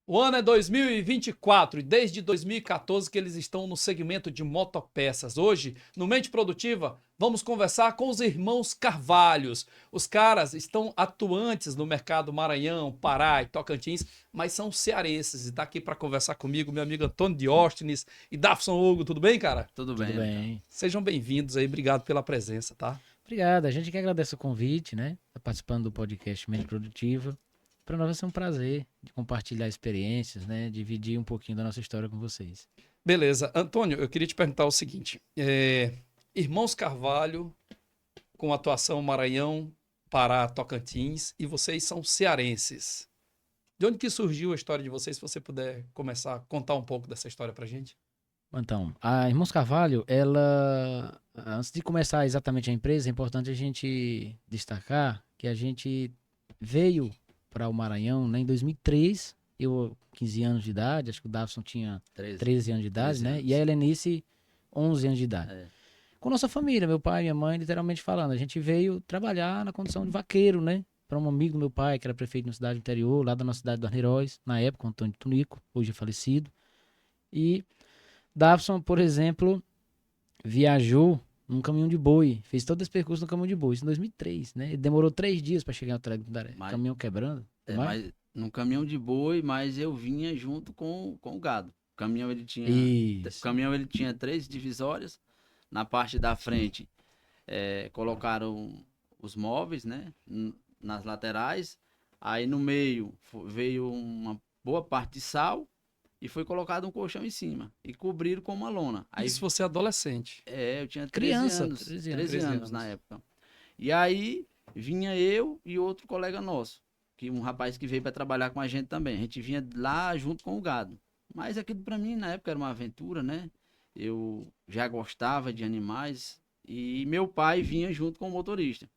O ano é 2024 e desde 2014 que eles estão no segmento de motopeças. Hoje, no Mente Produtiva, vamos conversar com os irmãos Carvalhos. Os caras estão atuantes no mercado Maranhão, Pará e Tocantins, mas são cearenses. E está aqui para conversar comigo meu amigo Antônio Dióstenes e Dafson Hugo. Tudo bem, cara? Tudo Tudo bem, Vitão. bem. Sejam bem-vindos aí. Obrigado pela presença, tá? Obrigado. A gente que agradece o convite, né? Tá participando do podcast Mente Produtiva. Para nós vai ser um prazer de compartilhar experiências, né? Dividir um pouquinho da nossa história com vocês. Beleza. Antônio, eu queria te perguntar o seguinte. Irmãos Carvalho, com atuação Maranhão, Pará, Tocantins, e vocês são cearenses. De onde que surgiu a história de vocês? Se você puder começar a contar um pouco dessa história pra gente. Então, a Irmãos Carvalho, ela... Antes de começar exatamente a empresa, é importante a gente destacar que a gente veio para o Maranhão, né, em 2003, eu 15 anos de idade, acho que o Davson tinha 13 anos de idade, 13 né? anos. E a Helenice, 11 anos de idade. É. Com nossa família, meu pai e minha mãe, literalmente falando. A gente veio trabalhar na condição de vaqueiro, né? Para um amigo do meu pai, que era prefeito na cidade interior, lá da nossa cidade do Arneiroz, na época, o Antônio Tunico, hoje é falecido. E Davson, por exemplo, viajou num caminhão de boi, fez todo esse percurso no caminhão de boi, isso em 2003, né? Ele demorou 3 dias para chegar ao Telego do Pindaré. Mas- Caminhão quebrando. Mas num caminhão de boi, mas eu vinha junto com o gado. O Isso. caminhão ele tinha 3 divisórias. Na parte da frente colocaram os móveis, né? Nas laterais. Aí no meio veio uma boa parte de sal e foi colocado um colchão em cima e cobriram com uma lona. Aí Isso você é adolescente. eu tinha 13 Criança, anos, 13 anos. 13 anos na época. E aí vinha eu e outro colega nosso, que um rapaz que veio para trabalhar com a gente também. A gente vinha lá junto com o gado. Mas aquilo para mim na época era uma aventura, né? Eu já gostava de animais e meu pai vinha junto com o motorista.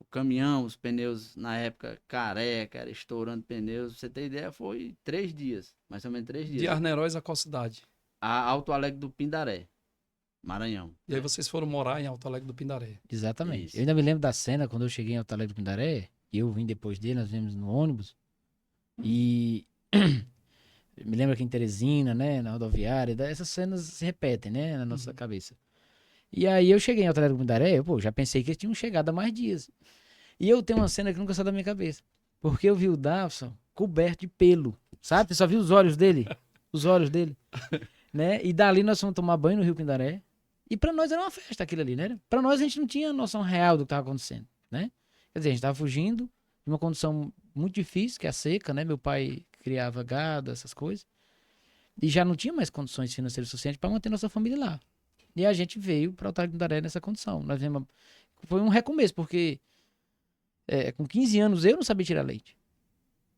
O caminhão, os pneus na época careca, era estourando pneus. Pra você ter ideia, foi 3 dias, mais ou menos 3 dias. De Arneiroz a qual cidade? A Alto Alegre do Pindaré, Maranhão. E aí vocês foram morar em Alto Alegre do Pindaré. Exatamente. Isso. Eu ainda me lembro da cena quando eu cheguei em Alto Alegre do Pindaré, e eu vim depois dele, nós viemos no ônibus, e me lembro aqui em Teresina, né, na rodoviária, essas cenas se repetem, né, na nossa cabeça. E aí eu cheguei em Alto Alegre do Pindaré, eu, já pensei que eles tinham chegado há mais dias. E eu tenho uma cena que nunca saiu da minha cabeça, porque eu vi o Davson coberto de pelo, sabe? Você só viu os olhos dele, né? E dali nós fomos tomar banho no Rio Pindaré. E pra nós era uma festa aquilo ali, né? Pra nós a gente não tinha noção real do que tava acontecendo, né? Quer dizer, a gente tava fugindo de uma condição muito difícil, que é a seca, né? Meu pai criava gado, essas coisas. E já não tinha mais condições financeiras suficientes para manter nossa família lá. E a gente veio para o Alto Alegre do Pindaré nessa condição. Nós vimos... Foi um recomeço, porque com 15 anos eu não sabia tirar leite,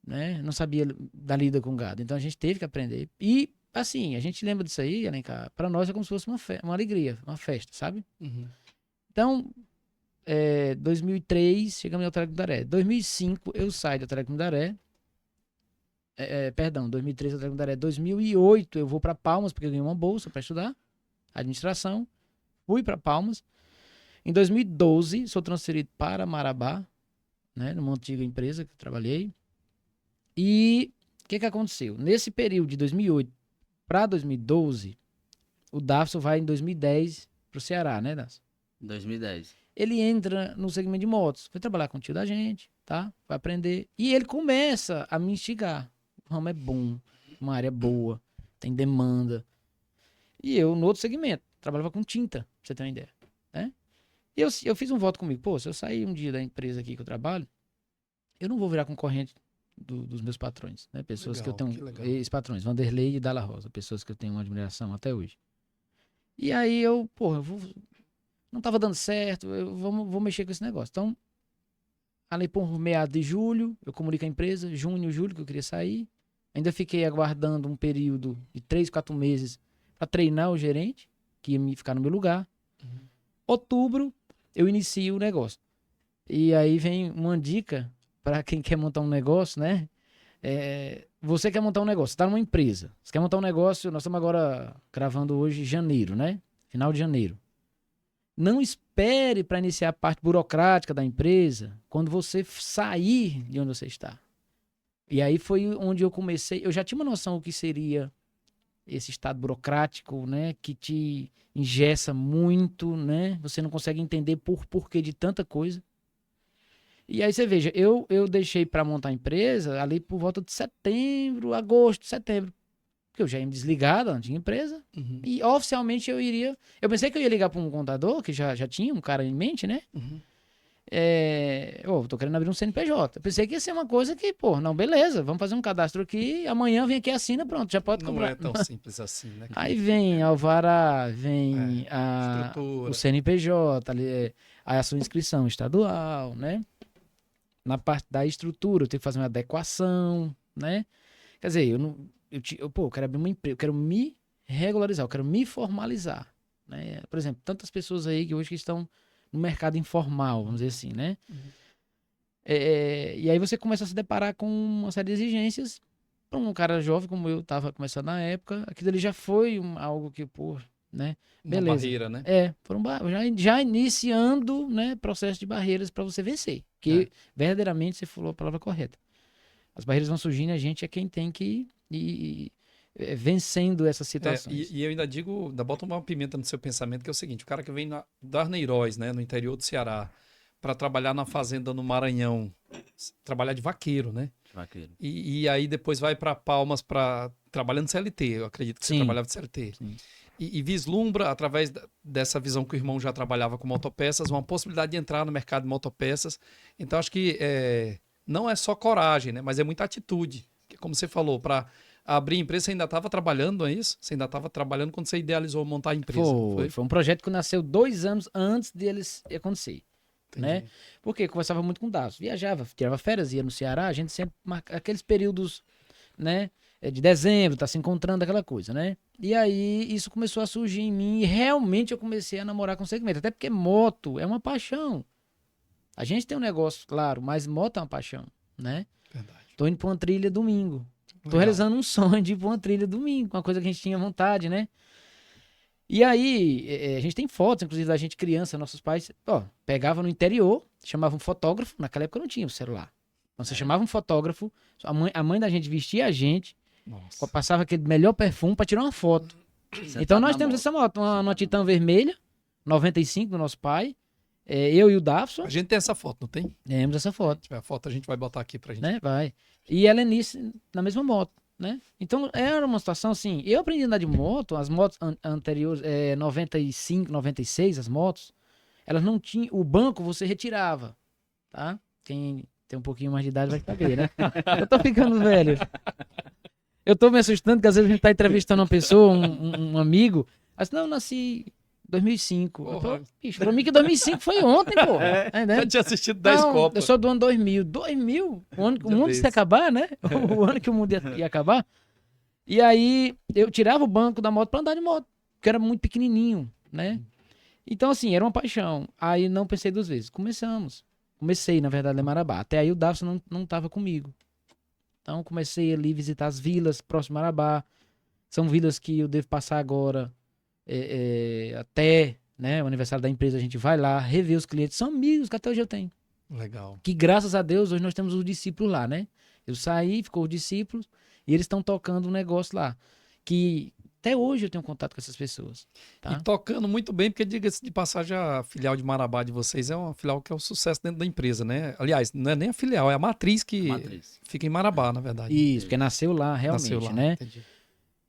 né? Não sabia da lida com gado. Então a gente teve que aprender. E, assim, a gente lembra disso aí, Alencar, para nós é como se fosse uma alegria, uma festa, sabe? Uhum. Então, 2003, chegamos em Alto Alegre do Pindaré. 2005, eu saio do Alto Alegre do Pindaré. Perdão, 2003, Alto Alegre do Pindaré. 2008, eu vou para Palmas, porque eu ganhei uma bolsa para estudar administração. Fui para Palmas. Em 2012, sou transferido para Marabá, né, numa antiga empresa que eu trabalhei. E o que aconteceu? Nesse período de 2008 para 2012, o Dafson vai em 2010 pro Ceará, né, Dafson? 2010. Ele entra no segmento de motos. Foi trabalhar com o tio da gente, tá? Vai aprender. E ele começa a me instigar. O ramo é bom, uma área boa, tem demanda. E eu, no outro segmento, trabalhava com tinta, pra você ter uma ideia, né? E eu fiz um voto comigo. Pô, se eu sair um dia da empresa aqui que eu trabalho, eu não vou virar concorrente dos meus patrões, né? Pessoas Legal, que eu que tenho, legal. ex-patrões, Vanderlei e Dalla Rosa, pessoas que eu tenho uma admiração até hoje. E aí eu, pô, não tava dando certo, vou mexer com esse negócio. Então, ali por meados de julho, eu comunico a empresa, junho, julho, que eu queria sair. Ainda fiquei aguardando um período de 3, 4 meses para treinar o gerente, que ia ficar no meu lugar. Outubro, eu inicio o negócio. E aí vem uma dica para quem quer montar um negócio, né? Você quer montar um negócio, você tá numa empresa. Você quer montar um negócio, nós estamos agora gravando hoje janeiro, né? Final de janeiro. Não espere para iniciar a parte burocrática da empresa quando você sair de onde você está. E aí foi onde eu comecei. Eu já tinha uma noção do que seria esse estado burocrático, né? Que te engessa muito, né? Você não consegue entender porquê de tanta coisa. E aí você veja, eu deixei para montar a empresa ali por volta de setembro, agosto, setembro. Porque eu já ia me desligar da antiga empresa. Uhum. E oficialmente eu iria. Eu pensei que eu ia ligar para um contador, que já tinha um cara em mente, né? Uhum. Tô querendo abrir um CNPJ. Eu pensei que ia ser uma coisa que, pô, não, beleza, vamos fazer um cadastro aqui, amanhã vem aqui, assina, pronto, já pode Não comprar. é tão simples assim, né? Aí vem Alvará, vem o Estrutura. CNPJ, a sua inscrição estadual, né? Na parte da estrutura, eu tenho que fazer uma adequação, né? Quer dizer, eu quero abrir uma empresa, eu quero me regularizar, eu quero me formalizar, né? Por exemplo, tantas pessoas aí que hoje que estão no mercado informal, vamos dizer assim, né? Uhum. E aí você começa a se deparar com uma série de exigências. Para um cara jovem como eu estava começando na época, aquilo ali já foi algo que, pô, né? Uma Beleza. barreira, né? Já iniciando, né, processo de barreiras para você vencer. Que verdadeiramente você falou a palavra correta. As barreiras vão surgindo e a gente é quem tem que ir vencendo essas situações. E eu ainda digo, ainda bota uma pimenta no seu pensamento, que é o seguinte: o cara que vem da Arneiroz, né, no interior do Ceará, para trabalhar na fazenda no Maranhão, trabalhar de vaqueiro, né? Vaqueiro. E aí depois vai para Palmas para trabalhando CLT, eu acredito que você Sim. trabalhava de CLT. Sim. E vislumbra, através dessa visão que o irmão já trabalhava com motopeças, uma possibilidade de entrar no mercado de motopeças. Então acho que não é só coragem, né? Mas é muita atitude. Porque, como você falou, para abrir empresa, você ainda estava trabalhando, não é isso? Você ainda estava trabalhando quando você idealizou montar a empresa. Foi um projeto que nasceu 2 anos antes deles acontecer. Né? Porque eu conversava muito com o Daço, viajava, tirava férias, ia no Ceará, a gente sempre marca aqueles períodos, né, de dezembro, tá se encontrando, aquela coisa, né? E aí isso começou a surgir em mim e realmente eu comecei a namorar com o segmento, até porque moto é uma paixão. A gente tem um negócio, claro, mas moto é uma paixão, né? Verdade. Tô indo pra uma trilha domingo. Tô Legal. realizando um sonho de ir pra uma trilha domingo, uma coisa que a gente tinha vontade, né? E aí, a gente tem fotos, inclusive, da gente criança, nossos pais, pegava no interior, chamava um fotógrafo, naquela época não tinha o celular. Então você chamava um fotógrafo, a mãe da gente vestia a gente, Nossa. passava aquele melhor perfume pra tirar uma foto. Então nós temos essa moto, uma Titan vermelha, 95 do nosso pai, eu e o Davidson, A gente tem essa foto, não tem? temos essa foto, Se tiver a foto, a gente vai botar aqui pra gente. né? Vai. E ela é na mesma moto. Né? Então era uma situação assim, eu aprendi a andar de moto, as motos anteriores, 95, 96, as motos, elas não tinham, o banco você retirava, tá? Quem tem um pouquinho mais de idade vai saber, né? Eu tô ficando velho. Eu tô me assustando que às vezes a gente tá entrevistando uma pessoa, um amigo, assim, não, eu nasci em 2005. Eu tô, bicho, pra mim que 2005 foi ontem, pô. Já tinha assistido 10 Copas. Eu sou do ano 2000. 2000? O mundo ia acabar, né? O ano que o mundo ia acabar. E aí, eu tirava o banco da moto pra andar de moto, porque era muito pequenininho, né? Então, assim, era uma paixão. Aí, não pensei 2 vezes. Comecei, na verdade, em Marabá. Até aí, o Davidson não tava comigo. Então, comecei ali a visitar as vilas próximas a Marabá. São vilas que eu devo passar agora até, né, o aniversário da empresa, a gente vai lá, rever os clientes. São amigos que até hoje eu tenho. Legal. Que graças a Deus, hoje nós temos os discípulos lá, né? Eu saí, ficou os discípulos, e eles estão tocando um negócio lá. Que até hoje eu tenho contato com essas pessoas. Tá? E tocando muito bem, porque, diga-se de passagem, a filial de Marabá de vocês é uma filial que é um sucesso dentro da empresa, né? Aliás, não é nem a filial, é a matriz que fica em Marabá, na verdade. Isso, porque nasceu lá, realmente, Nasceu lá, né? entendi.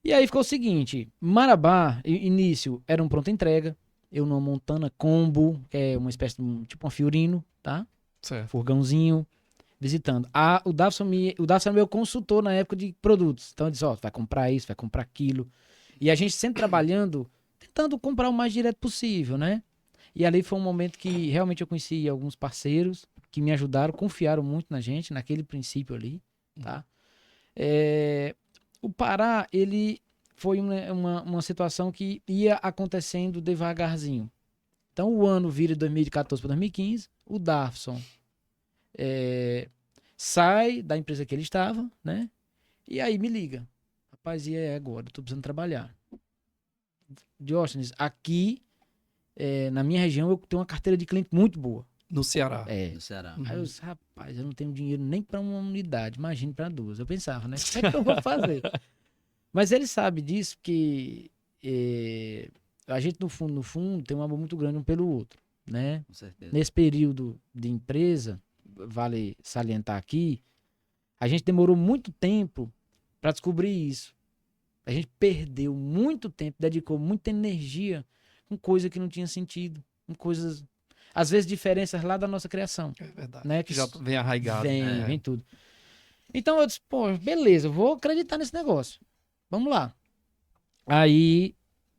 E aí ficou o seguinte, Marabá, início, era um pronto entrega, eu numa Montana Combo, que é uma espécie de tipo uma Fiorino, tá? Certo. Furgãozinho, visitando. O Davidson era meu consultor na época de produtos. Então ele disse, vai comprar isso, vai comprar aquilo. E a gente sempre trabalhando, tentando comprar o mais direto possível, né? E ali foi um momento que realmente eu conheci alguns parceiros que me ajudaram, confiaram muito na gente, naquele princípio ali, tá? O Pará, ele foi uma situação que ia acontecendo devagarzinho. Então o ano vira de 2014 para 2015, o Davidson sai da empresa que ele estava, né? E aí me liga. Rapaz, e é agora? Eu tô precisando trabalhar. Diógenes, aqui na minha região eu tenho uma carteira de cliente muito boa. No Ceará. É. No Ceará. Aí eu disse, rapaz, eu não tenho dinheiro nem para uma unidade, imagine para duas. Eu pensava, né? Como é que eu vou fazer? Mas ele sabe disso, que a gente, no fundo, tem um amor muito grande um pelo outro, né? Com certeza. Nesse período de empresa, vale salientar aqui, a gente demorou muito tempo para descobrir isso. A gente perdeu muito tempo, dedicou muita energia com coisa que não tinha sentido, com coisas, às vezes, diferenças lá da nossa criação. É verdade. Né? Que já vem arraigado. Vem, né? vem tudo. Então eu disse, pô, beleza, eu vou acreditar nesse negócio. Vamos lá. Aí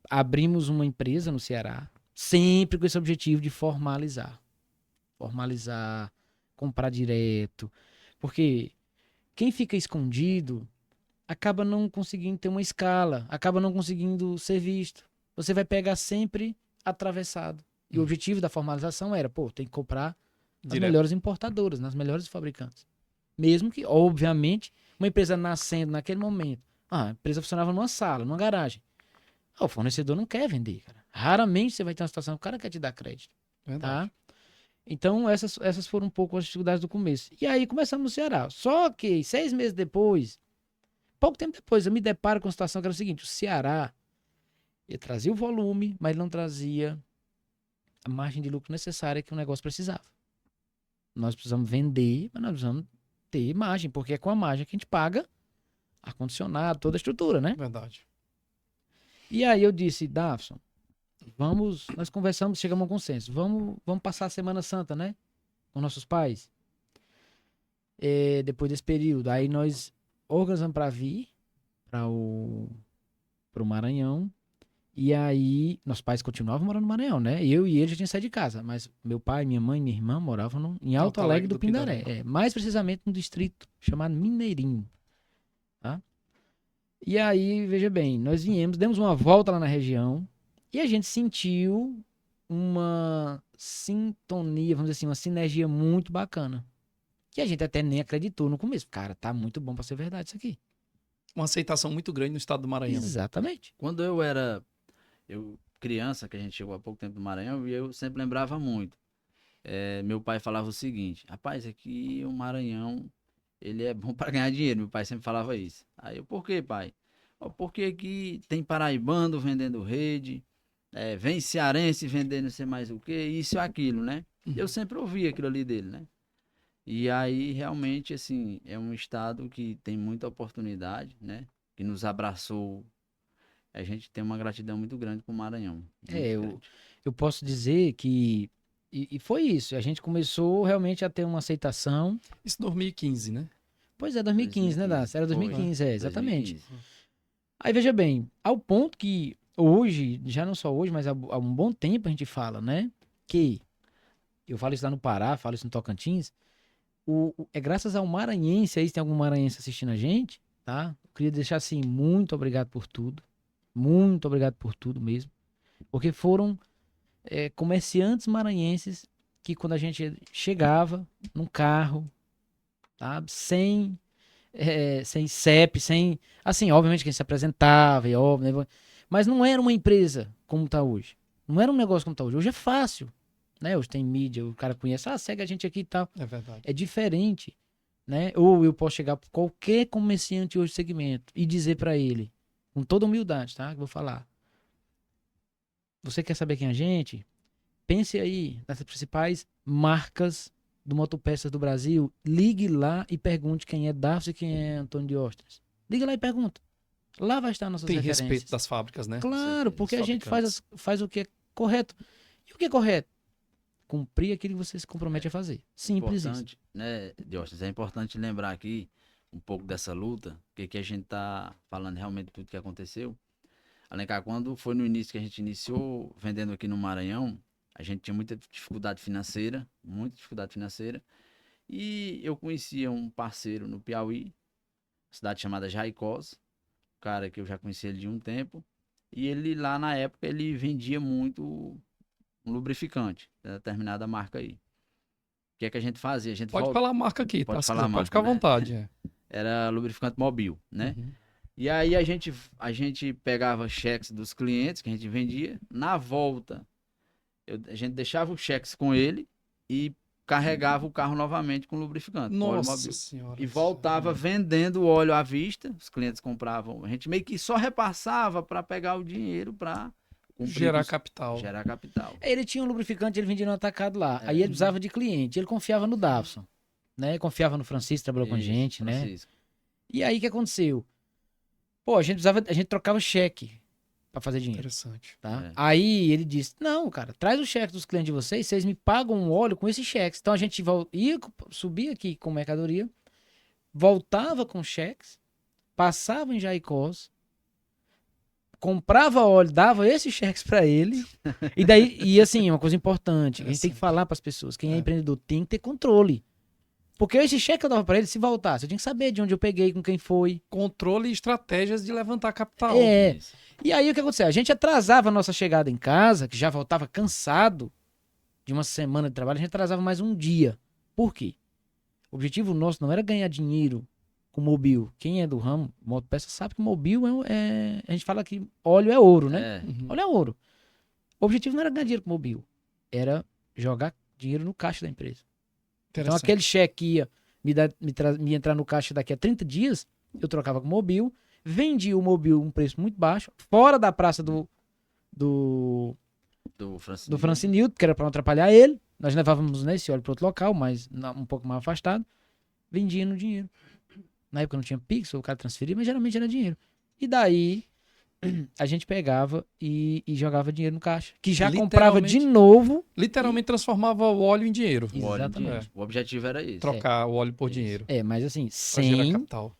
abrimos uma empresa no Ceará, sempre com esse objetivo de formalizar. Formalizar, comprar direto. Porque quem fica escondido acaba não conseguindo ter uma escala, acaba não conseguindo ser visto. Você vai pegar sempre atravessado. E o objetivo da formalização era, pô, tem que comprar nas Direto. melhores importadoras, nas melhores fabricantes. Mesmo que, obviamente, uma empresa nascendo naquele momento, a empresa funcionava numa sala, numa garagem. O fornecedor não quer vender, cara. Raramente você vai ter uma situação que o cara quer te dar crédito, Verdade. tá? Então, essas foram um pouco as dificuldades do começo. E aí começamos no Ceará. Só que 6 meses depois, pouco tempo depois, eu me deparo com a situação que era o seguinte: o Ceará, ele trazia o volume, mas não trazia a margem de lucro necessária que o negócio precisava. Nós precisamos vender, mas nós precisamos ter margem, porque é com a margem que a gente paga ar-condicionado, toda a estrutura, né? Verdade. E aí eu disse, Dafson, nós conversamos, chegamos a um consenso, vamos passar a Semana Santa, né? Com nossos pais. Depois desse período, aí nós organizamos para vir para o Maranhão. E aí, nossos pais continuavam morando no Maranhão, né? Eu e ele já tinha saído de casa, mas meu pai, minha mãe e minha irmã moravam em Alto Alegre do Pindaré. Mais precisamente no distrito chamado Mineirinho, tá? E aí, veja bem, nós viemos, demos uma volta lá na região e a gente sentiu uma sintonia, vamos dizer assim, uma sinergia muito bacana. Que a gente até nem acreditou no começo. Cara, tá muito bom pra ser verdade isso aqui. Uma aceitação muito grande no estado do Maranhão. Exatamente. Quando eu criança, que a gente chegou há pouco tempo do Maranhão, e eu sempre lembrava muito. Meu pai falava o seguinte: rapaz, aqui o Maranhão, ele é bom para ganhar dinheiro. Meu pai sempre falava isso. Aí eu, por quê, pai? Porque aqui tem paraibano vendendo rede, vem cearense vendendo não sei mais o que, isso e aquilo, né? Eu sempre ouvi aquilo ali dele, né? E aí, realmente, assim, é um estado que tem muita oportunidade, né? Que nos abraçou. A gente tem uma gratidão muito grande com o Maranhão. Eu posso dizer que... E foi isso. A gente começou realmente a ter uma aceitação. Isso em 2015, né? Pois é, 2015, né, Dácio? Era 2015, exatamente. 2015. Aí, veja bem, ao ponto que hoje, já não só hoje, mas há um bom tempo a gente fala, né? Que, eu falo isso lá no Pará, falo isso no Tocantins, é graças ao maranhense, aí se tem algum maranhense assistindo a gente, tá? Eu queria deixar assim, muito obrigado por tudo mesmo, porque foram comerciantes maranhenses que quando a gente chegava num carro, tá? Sem CEP, assim, obviamente que a gente se apresentava, e óbvio, né? Mas não era uma empresa como tá hoje, não era um negócio como tá hoje é fácil. Né? Hoje tem mídia, o cara conhece, segue a gente aqui e tal. É verdade. É diferente, né? Ou eu posso chegar para qualquer comerciante hoje do segmento e dizer para ele, com toda humildade, tá? Que eu vou falar. Você quer saber quem é a gente? Pense aí nas principais marcas do motopeças do Brasil. Ligue lá e pergunte quem é Dafson e quem é Antônio Dióstenes. Ligue lá e pergunta. Lá vai estar nossas referências. Tem respeito das fábricas, né? Claro, porque a gente faz o que é correto. E o que é correto? Cumprir aquilo que você se compromete a fazer. Simples importante, isso. Né, Dióstenes, é importante lembrar aqui um pouco dessa luta, que a gente tá falando realmente tudo que aconteceu. Alencar, quando foi no início que a gente iniciou vendendo aqui no Maranhão, a gente tinha muita dificuldade financeira, e eu conhecia um parceiro no Piauí, cidade chamada Jaicós, cara que eu já conhecia ele de um tempo, e ele lá na época ele vendia muito um lubrificante, determinada marca aí. O que é que a gente fazia? Pode falar a marca aqui, pode tá? Falar a marca, pode ficar à vontade. Né? Era lubrificante Mobil, né? Uhum. E aí a gente pegava cheques dos clientes que a gente vendia, na volta a gente deixava os cheques com ele e carregava o carro novamente com lubrificante. com óleo Nossa mobil. senhora. E voltava vendendo o óleo à vista. Os clientes compravam. A gente meio que só repassava para pegar o dinheiro para Gerar capital. gerar capital. Ele tinha um lubrificante, ele vendia no atacado lá. Aí ele precisava de cliente, ele confiava no Davson, né? Confiava no Francisco, trabalhou com a Isso, gente, né? Francisco. E aí o que aconteceu? Pô, a gente trocava cheque pra fazer dinheiro, Interessante. tá? É. Aí ele disse: "Não, cara, traz o cheque dos clientes de vocês, vocês me pagam um óleo com esses cheques". Então a gente subia aqui com mercadoria, voltava com cheques, passava em Jaicós, comprava óleo, dava esses cheques pra ele. E daí, e assim, uma coisa importante, a gente tem que falar pras pessoas, quem é empreendedor tem que ter controle. Porque esse cheque que eu dava pra ele, se voltasse, eu tinha que saber de onde eu peguei, com quem foi. Controle e estratégias de levantar capital. É. Isso. E aí o que aconteceu? A gente atrasava a nossa chegada em casa, que já voltava cansado de uma semana de trabalho, a gente atrasava mais um dia. Por quê? O objetivo nosso não era ganhar dinheiro com mobil. Quem é do ramo, motopeça, sabe que mobil a gente fala que óleo é ouro, né? É. Uhum. Óleo é ouro. O objetivo não era ganhar dinheiro com mobil, era jogar dinheiro no caixa da empresa. Então Interessante. aquele cheque que ia me entrar no caixa daqui a 30 dias, eu trocava com o mobil, vendia o mobil a um preço muito baixo, fora da praça do Do Francisco. do Francinildo, que era para não atrapalhar ele. Nós levávamos nesse óleo para outro local, mas um pouco mais afastado. Vendia no dinheiro. Na época não tinha Pix, o cara transferia, mas geralmente era dinheiro. E daí a gente pegava e jogava dinheiro no caixa. Que já comprava de novo. Literalmente transformava o óleo em dinheiro. O óleo em Exatamente. dinheiro. O objetivo era esse. Trocar o óleo por Isso. dinheiro. Mas assim, Pra gerar sem capital.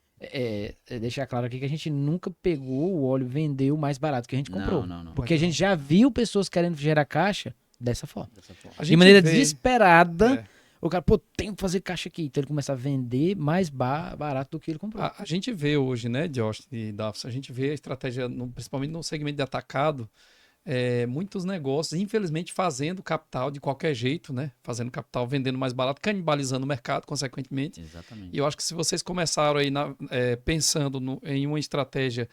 deixar claro aqui que a gente nunca pegou o óleo e vendeu mais barato que a gente comprou. Não. Porque a gente já viu pessoas querendo gerar caixa dessa forma. Dessa forma. A De gente maneira vê- desesperada. É. O cara, pô, tem que fazer caixa aqui. Então ele começa a vender mais barato do que ele comprou. A gente vê hoje, né, Josh e Dafs, a gente vê a estratégia, principalmente no segmento de atacado, muitos negócios, infelizmente, fazendo capital de qualquer jeito, né? Fazendo capital, vendendo mais barato, canibalizando o mercado, consequentemente. Exatamente. E eu acho que se vocês começaram aí pensando em uma estratégia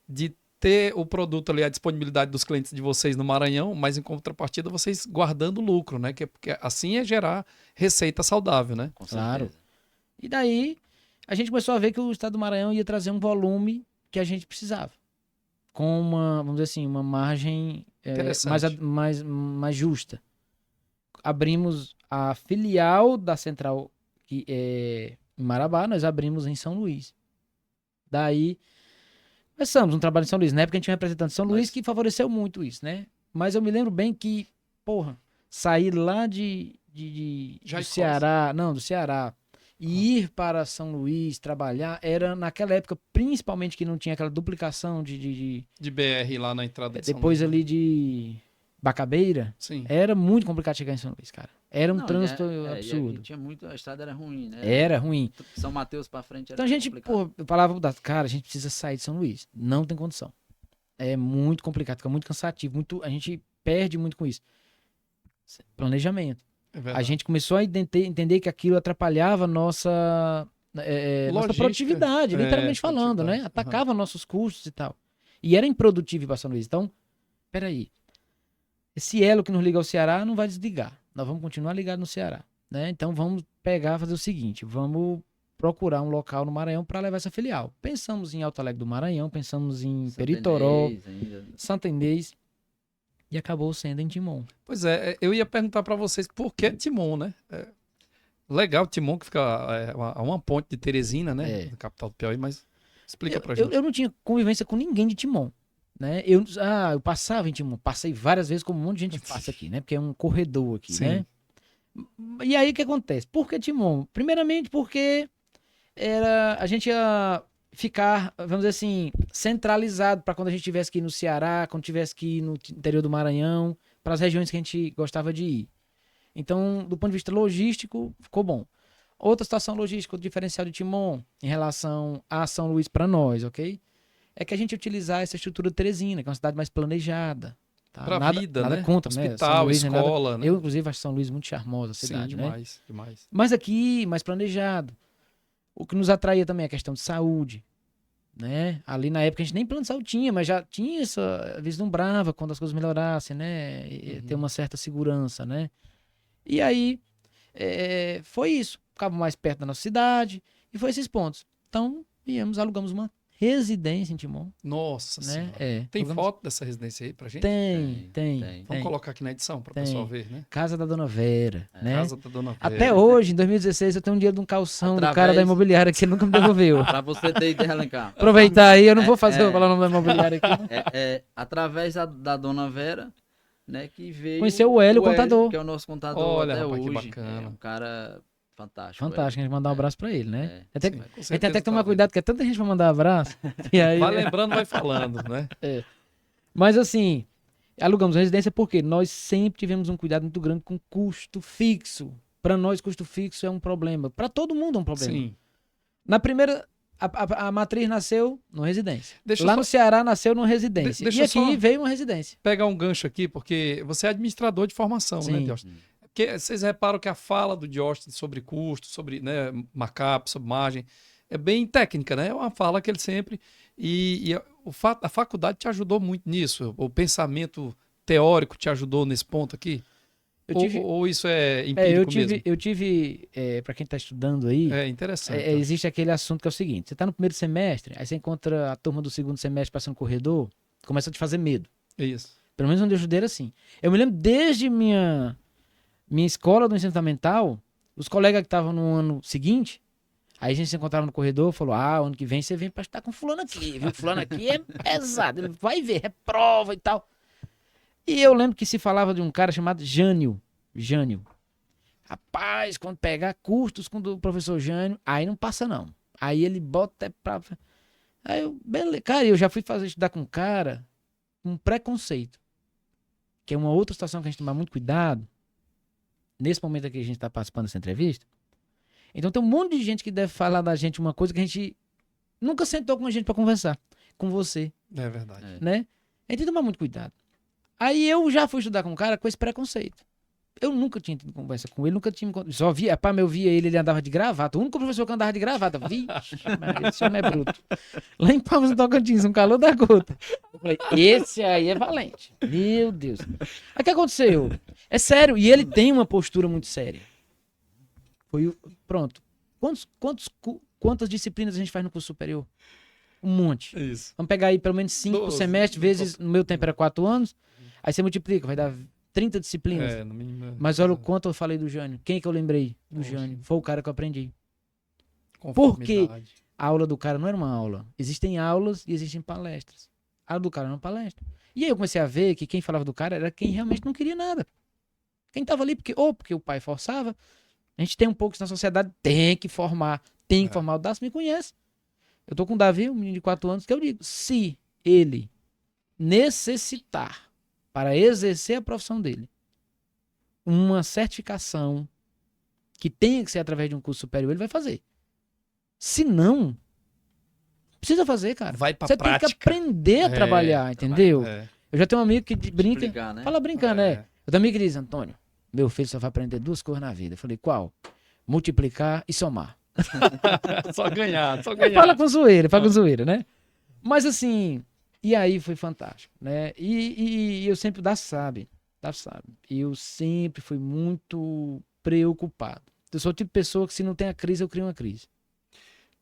de ter o produto ali, a disponibilidade dos clientes de vocês no Maranhão, mas em contrapartida vocês guardando lucro, né? Porque assim é gerar receita saudável, né? Com Claro. certeza. E daí, a gente começou a ver que o estado do Maranhão ia trazer um volume que a gente precisava. Com uma, vamos dizer assim, uma margem Interessante. mais justa. Abrimos a filial da central que é em Marabá, nós abrimos em São Luís. Daí, começamos um trabalho em São Luís. Na época a gente tinha um representante de São Luís que favoreceu muito isso, né? Mas eu me lembro bem que, porra, sair lá do Jaicós. Ceará, não, do Ceará, e ir para São Luís trabalhar, era naquela época, principalmente que não tinha aquela duplicação De BR lá na entrada de São depois Luís, né? ali de Bacabeira, Sim. era muito complicado chegar em São Luís, cara. Era um Não, trânsito e absurdo. tinha muito, a estrada era ruim, né? Era ruim. São Mateus pra frente era Então a gente, complicado. pô, eu falava pro cara, a gente precisa sair de São Luís. Não tem condição. É muito complicado, fica muito cansativo, a gente perde muito com isso. Planejamento. É A verdade. gente começou a entender que aquilo atrapalhava nossa Logística, produtividade, literalmente falando, né? produtividade, Atacava nossos custos e tal. E era improdutível ir para São Luís. Então, peraí. Esse elo que nos liga ao Ceará não vai desligar. Nós vamos continuar ligado no Ceará, né? Então vamos fazer o seguinte, vamos procurar um local no Maranhão para levar essa filial. Pensamos em Alto Alegre do Maranhão, pensamos em Peritoró, Santo Inês ainda. Santa Inês e acabou sendo em Timon. Pois é, eu ia perguntar para vocês por que Timon, né? Legal, Timon, que fica a uma ponte de Teresina, né? É. Na capital do Piauí, mas explica pra gente. Eu não tinha convivência com ninguém de Timon, né? Eu passava em Timon, passei várias vezes como um monte de gente passa aqui, né? Porque é um corredor aqui, Sim. né? E aí o que acontece? Por que Timon? Primeiramente porque a gente ia ficar, vamos dizer assim, centralizado para quando a gente tivesse que ir no Ceará, quando tivesse que ir no interior do Maranhão, para as regiões que a gente gostava de ir. Então, do ponto de vista logístico, ficou bom. Outra situação logística, o diferencial de Timon em relação a São Luís para nós, ok? É que a gente utilizar essa estrutura de Teresina, que é uma cidade mais planejada. Tá? Pra vida, nada né? contra, né? São Hospital, Luís não é nada- escola, né? Eu, inclusive, acho São Luís muito charmosa a Sim, cidade, né? demais. Mas aqui, mais planejado. O que nos atraía também é a questão de saúde, né? Ali na época a gente nem plano de saúde tinha, mas já tinha essa, vislumbrava quando as coisas melhorassem, né? E ter uma certa segurança, né? E aí, foi isso. Ficava mais perto da nossa cidade e foi esses pontos. Então, alugamos uma residência em Timon, Nossa né? Senhora. Tem foto dessa residência aí pra gente? Tem. Vamos colocar aqui na edição para o Tem. pessoal ver, né? Casa da Dona Vera, né? Casa da Dona Vera. Até hoje, em 2016, eu tenho um dinheiro de um calção do cara Através- da imobiliária que ele nunca me devolveu. Pra você ter ideia, Alencar. Aproveitar aí, eu não vou falar o nome da imobiliária aqui. Através da Dona Vera, né, que veio... Conheceu o Hélio, o contador. Que é o nosso contador Olha, até rapaz, que hoje. bacana. É um cara fantástico. Fantástico, a gente mandar um abraço pra ele, né? É, Até, Sim, com a gente tem certeza até que tomar tá cuidado, porque é tanta gente pra mandar abraço. E aí, Vai lembrando, vai falando, né? mas assim, alugamos residência porque nós sempre tivemos um cuidado muito grande com custo fixo. Pra nós, custo fixo é um problema. Pra todo mundo é um problema. Sim. Na primeira, a matriz nasceu numa residência. Deixa eu Lá só- no Ceará nasceu numa residência. Deixa E eu aqui só- veio uma residência. Pegar um gancho aqui, porque você é administrador de formação, né, Sim. Diógenes? Porque vocês reparam que a fala do Diógenes sobre custo, sobre, né, markup, sobre margem, é bem técnica, né? É uma fala que ele sempre... E a faculdade te ajudou muito nisso? O pensamento teórico te ajudou nesse ponto aqui? Eu tive, Ou isso é empírico mesmo? eu tive para quem está estudando aí, É interessante. existe aquele assunto que é o seguinte: você está no primeiro semestre, aí você encontra a turma do segundo semestre passando no corredor, começa a te fazer medo. É isso. Pelo menos onde eu estudei era assim. Eu me lembro desde minha escola do ensino fundamental, os colegas que estavam no ano seguinte, aí a gente se encontrava no corredor e falou: ano que vem você vem para estar com fulano aqui, viu? Fulano aqui é pesado, ele vai ver, é prova e tal. E eu lembro que se falava de um cara chamado Jânio. Rapaz, quando pegar custos com o professor Jânio, aí não passa não. Aí ele bota pra... Aí eu, beleza. Cara, eu já fui estudar com um cara com preconceito. Que é uma outra situação que a gente tem que tomar muito cuidado. Nesse momento aqui que a gente está participando dessa entrevista. Então tem um monte de gente que deve falar da gente uma coisa que a gente nunca sentou com a gente para conversar. Com você, É verdade. né? A gente tem que tomar muito cuidado. Aí eu já fui estudar com um cara com esse preconceito. Eu nunca tinha tido conversa com ele, nunca tinha... Só via, eu via ele andava de gravata. O único professor que andava de gravata. Vixe, mas esse homem é bruto. Lá em Palmas do Tocantins, um calor da gota. Eu falei, esse aí é valente. Meu Deus. Aí o que aconteceu? É sério, e ele tem uma postura muito séria. Pronto. Quantas disciplinas a gente faz no curso superior? Um monte. É isso. Vamos pegar aí pelo menos 5 12, semestres, vezes, no meu tempo era 4 anos. Aí você multiplica, vai dar 30 disciplinas. No mínimo. Mas olha o quanto eu falei do Jânio. Quem que eu lembrei do Poxa. Jânio? Foi o cara que eu aprendi. Conformidade. A aula do cara não era uma aula. Existem aulas e existem palestras. A aula do cara era uma palestra. E aí eu comecei a ver que quem falava do cara era quem realmente não queria nada. Quem tava ali porque o pai forçava. A gente tem um pouco isso na sociedade, tem que formar. O Dácio me conhece. Eu tô com o Davi, um menino de 4 anos, que eu digo, se ele necessitar para exercer a profissão dele uma certificação que tenha que ser através de um curso superior, ele vai fazer. Se não, precisa fazer, cara. Vai pra Você prática. tem que aprender a trabalhar, entendeu? É. Eu já tenho um amigo que brinca, Explicar, né? fala brincando, É. né? Eu tenho um amigo que diz, Antônio, meu filho só vai aprender 2 coisas na vida. Eu falei, qual? Multiplicar e somar. Só ganhar. Ele fala com zoeira, né? Mas assim, e aí foi fantástico, né? E eu sempre, sabe. E eu sempre fui muito preocupado. Eu sou o tipo de pessoa que se não tem a crise, eu crio uma crise.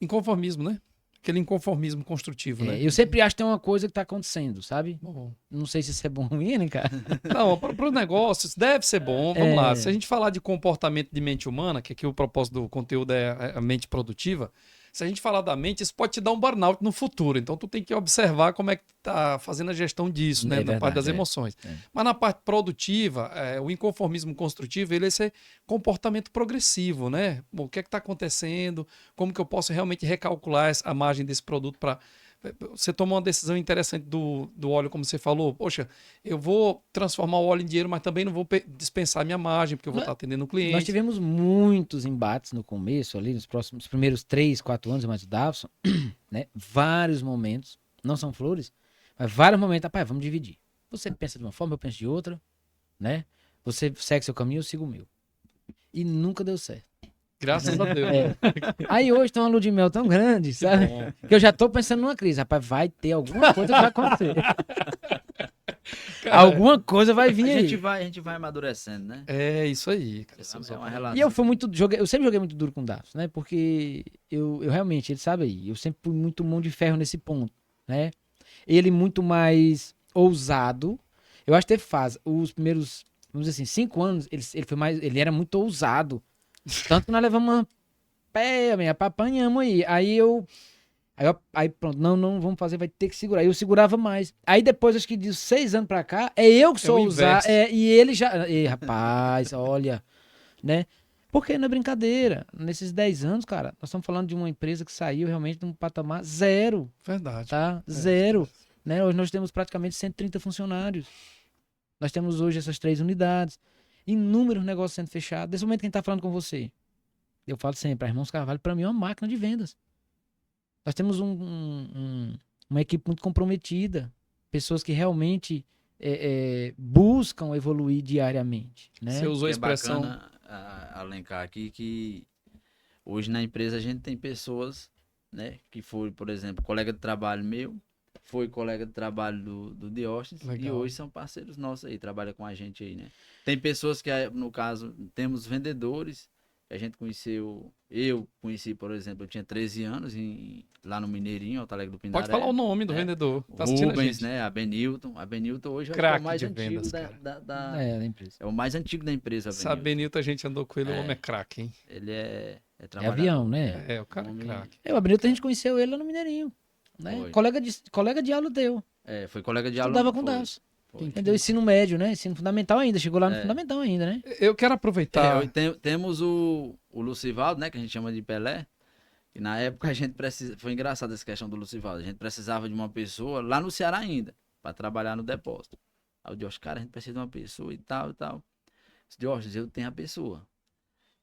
Inconformismo, né? Aquele inconformismo construtivo, né? Eu sempre acho que tem uma coisa que tá acontecendo, sabe? Bom. Não sei se isso é bom ou ruim, né, cara? Não, para os negócios deve ser bom. Vamos lá. Se a gente falar de comportamento de mente humana, que aqui o propósito do conteúdo é a mente produtiva, se a gente falar da mente, isso pode te dar um burnout no futuro. Então, tu tem que observar como é que tá fazendo a gestão disso, né? Na parte das emoções. Mas na parte produtiva, o inconformismo construtivo, ele é esse comportamento progressivo, né? O que é que está acontecendo? Como que eu posso realmente recalcular a margem desse produto para... Você tomou uma decisão interessante do óleo, como você falou. Poxa, eu vou transformar o óleo em dinheiro, mas também não vou dispensar minha margem, porque eu vou estar atendendo o cliente. Nós tivemos muitos embates no começo, ali nos primeiros 3, 4 anos, mais o Davson, né? Vários momentos, não são flores, mas vários momentos, rapaz, vamos dividir. Você pensa de uma forma, eu penso de outra, né? Você segue seu caminho, eu sigo o meu. E nunca deu certo. Graças a Deus. Aí hoje tem uma lua de mel tão grande, sabe? Que eu já tô pensando numa crise. Rapaz, vai ter alguma coisa que vai acontecer. Alguma coisa vai vir aí. A gente vai amadurecendo, né? É isso aí, cara. É uma relação. E eu sempre joguei muito duro com o Daphne, né? Porque eu realmente, ele sabe aí, eu sempre fui muito mão de ferro nesse ponto, né? Ele muito mais ousado. Eu acho que teve fase. Os primeiros, vamos dizer assim, 5 anos, ele era muito ousado. Tanto que nós levamos uma pé, apanhamos aí. Aí pronto, não, vamos fazer, vai ter que segurar. Aí eu segurava mais. Aí depois, acho que de 6 anos pra cá, é eu que É o sou ousado. inverso. E ele já. Rapaz, olha, né? Porque não é brincadeira. Nesses 10 anos, cara, nós estamos falando de uma empresa que saiu realmente de um patamar zero, Verdade. tá? É, Zero. Né? Hoje nós temos praticamente 130 funcionários. Nós temos hoje essas 3 unidades. Inúmeros negócios sendo fechados. Desse momento que a gente tá falando com você, eu falo sempre, a Irmãos Carvalho, para mim, é uma máquina de vendas. Nós temos uma equipe muito comprometida. Pessoas que realmente buscam evoluir diariamente, né? Você usou a É expressão. bacana alencar aqui que hoje na empresa a gente tem pessoas, né, que foi, por exemplo, colega de trabalho meu, foi colega de trabalho do Diógenes, e Legal. hoje são parceiros nossos aí, trabalham com a gente aí, né? Tem pessoas que, no caso, temos vendedores, que a gente conheceu, eu conheci, por exemplo, eu tinha 13 anos lá no Mineirinho, Alto Alegre do Pindaré. Pode falar o nome do né? vendedor. Tá assistindo a Rubens, gente. né? A Benilton hoje é o Craque mais de antigo vendas, da, cara. Da empresa. é o mais antigo da empresa, Essa Benilton. Benilton, a gente andou com ele, o homem é craque, hein? Ele é É trabalhador. avião, né? É, o cara é homem- craque. Eu, a Benilton, a gente conheceu ele lá no Mineirinho, né? Foi. Colega de aula teu. Foi colega de aula. Estudava com o foi. Daphne. Foi. Entendeu? Ensino médio, né? Ensino fundamental ainda. Chegou lá no É. fundamental ainda, né? Eu quero aproveitar. Temos o Lucivaldo, né? Que a gente chama de Pelé. E na época a gente foi engraçado essa questão do Lucivaldo. A gente precisava de uma pessoa lá no Ceará ainda, para trabalhar no depósito. Aí o Diógenes, cara, a gente precisa de uma pessoa e tal e tal. Diógenes, eu tenho a pessoa.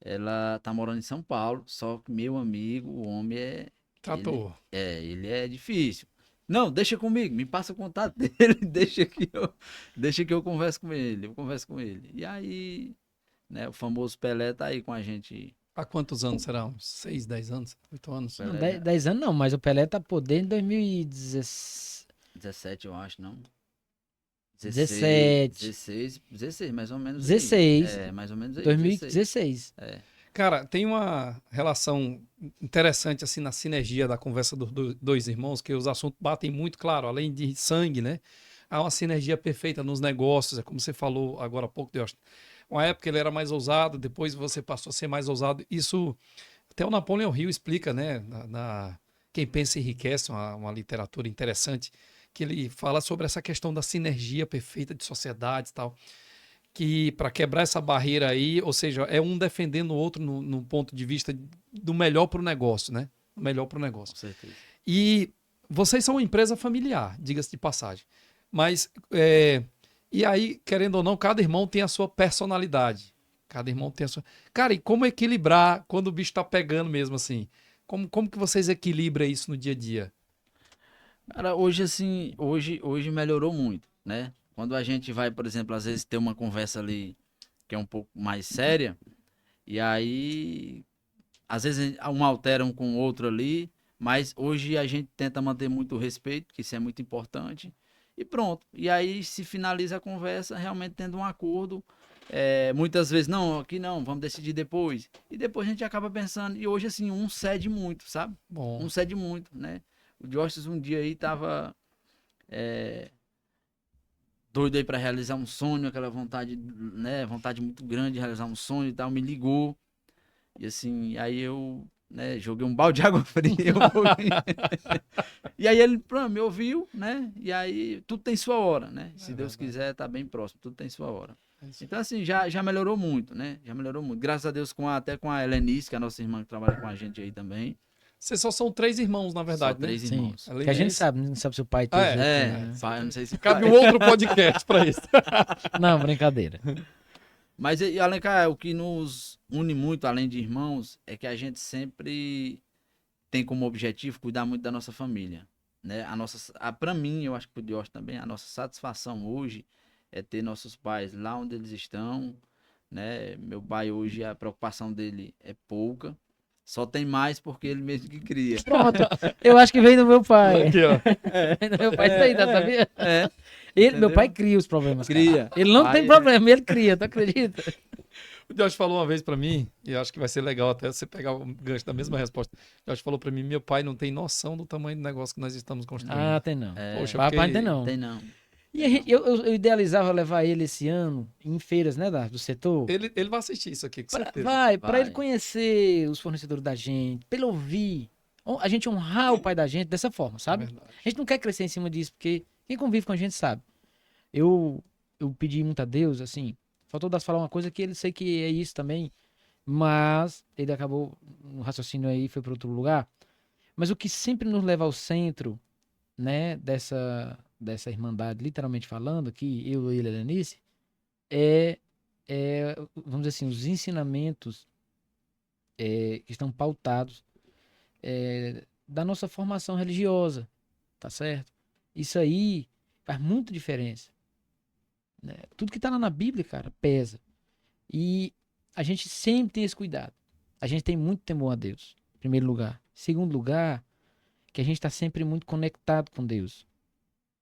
Ela tá morando em São Paulo, só que meu amigo, o homem Trator. ele é difícil. Não, deixa comigo, me passa o contato dele, deixa que eu converso com ele, eu converso com ele. E aí, né, o famoso Pelé tá aí com a gente. Há quantos anos será? Uns 6, 10 anos? 8 anos? Pelé. Não, 10 anos não, mas o Pelé tá por dentro em 2017. 17, eu acho, não? 17. 16, mais ou menos. 16. Aí. Mais ou menos aí. 2016. Cara, tem uma relação interessante assim na sinergia da conversa dos dois irmãos, que os assuntos batem muito, claro, além de sangue, né? Há uma sinergia perfeita nos negócios, é como você falou agora há pouco, Deus. Uma época ele era mais ousado, depois você passou a ser mais ousado. Isso até o Napoleão Hill explica, né? Quem Pensa Enriquece, uma literatura interessante, que ele fala sobre essa questão da sinergia perfeita de sociedades e tal. Que para quebrar essa barreira aí, ou seja, é um defendendo o outro no ponto de vista do melhor para o negócio, né? O melhor para o negócio. Com certeza. E vocês são uma empresa familiar, diga-se de passagem. Mas, e aí, querendo ou não, cada irmão tem a sua personalidade. Cada irmão tem a sua... Cara, e como equilibrar quando o bicho tá pegando mesmo assim? Como que vocês equilibram isso no dia a dia? Cara, hoje assim, hoje melhorou muito, né? Quando a gente vai, por exemplo, às vezes ter uma conversa ali que é um pouco mais séria, e aí, às vezes um altera um com o outro ali, mas hoje a gente tenta manter muito o respeito, que isso é muito importante, e pronto. E aí se finaliza a conversa realmente tendo um acordo. Muitas vezes, não, aqui não, vamos decidir depois. E depois a gente acaba pensando, e hoje assim, um cede muito, sabe? Bom, Um cede muito, né? O Diógenes um dia aí tava doido aí para realizar um sonho, aquela vontade, né? Vontade muito grande de realizar um sonho e tal, me ligou. E assim, aí eu, né, joguei um balde de água fria. E aí ele, pronto, me ouviu, né? E aí tudo tem sua hora, né? Se Deus quiser, tá bem próximo, tudo tem sua hora. Então, assim, já melhorou muito, né? Já melhorou muito. Graças a Deus, até com a Helenice, que é a nossa irmã que trabalha com a gente aí também. vocês só são 3 irmãos, na verdade, Só 3 Sim. irmãos. Além Que a gente disso- sabe, não sabe se o pai tem. Pai, eu não sei se Cabe um outro podcast para isso. Não, brincadeira. Mas, e, Alencar, o que nos une muito, além de irmãos, é que a gente sempre tem como objetivo cuidar muito da nossa família, né? Para mim, eu acho que pro Diógenes também, a nossa satisfação hoje é ter nossos pais lá onde eles estão, né? Meu pai hoje, a preocupação dele é pouca, Só tem mais porque ele mesmo que cria. Pronto. Eu acho que vem do meu pai. Aqui, ó. Vem do meu pai isso aí, tá, sabia? Meu Entendeu? pai cria os problemas. Cara. Cria. Ele não Aí tem problema, ele cria, tu acredita? O Josh falou uma vez pra mim, e eu acho que vai ser legal até você pegar o gancho da mesma resposta. O Josh falou pra mim, meu pai não tem noção do tamanho do negócio que nós estamos construindo. Ah, tem não. É, Poxa, Papai não tem não. tem não. E eu idealizava levar ele esse ano em feiras, né, do setor. Ele vai assistir isso aqui, com certeza. Pra ele Vai. conhecer os fornecedores da gente, pra ele ouvir. A gente honrar o pai da gente dessa forma, sabe? Verdade. A gente não quer crescer em cima disso, porque quem convive com a gente sabe. Eu pedi muito a Deus, assim, faltou das falar uma coisa que ele sei que é isso também, mas ele acabou, no raciocínio aí, foi para outro lugar. Mas o que sempre nos leva ao centro, né, dessa irmandade, literalmente falando, aqui, eu, ele e a Lenice, vamos dizer assim, os ensinamentos que estão pautados da nossa formação religiosa, tá certo? Isso aí faz muita diferença, né? Tudo que tá lá na Bíblia, cara, pesa. E a gente sempre tem esse cuidado. A gente tem muito temor a Deus, em primeiro lugar. Em segundo lugar, que a gente está sempre muito conectado com Deus.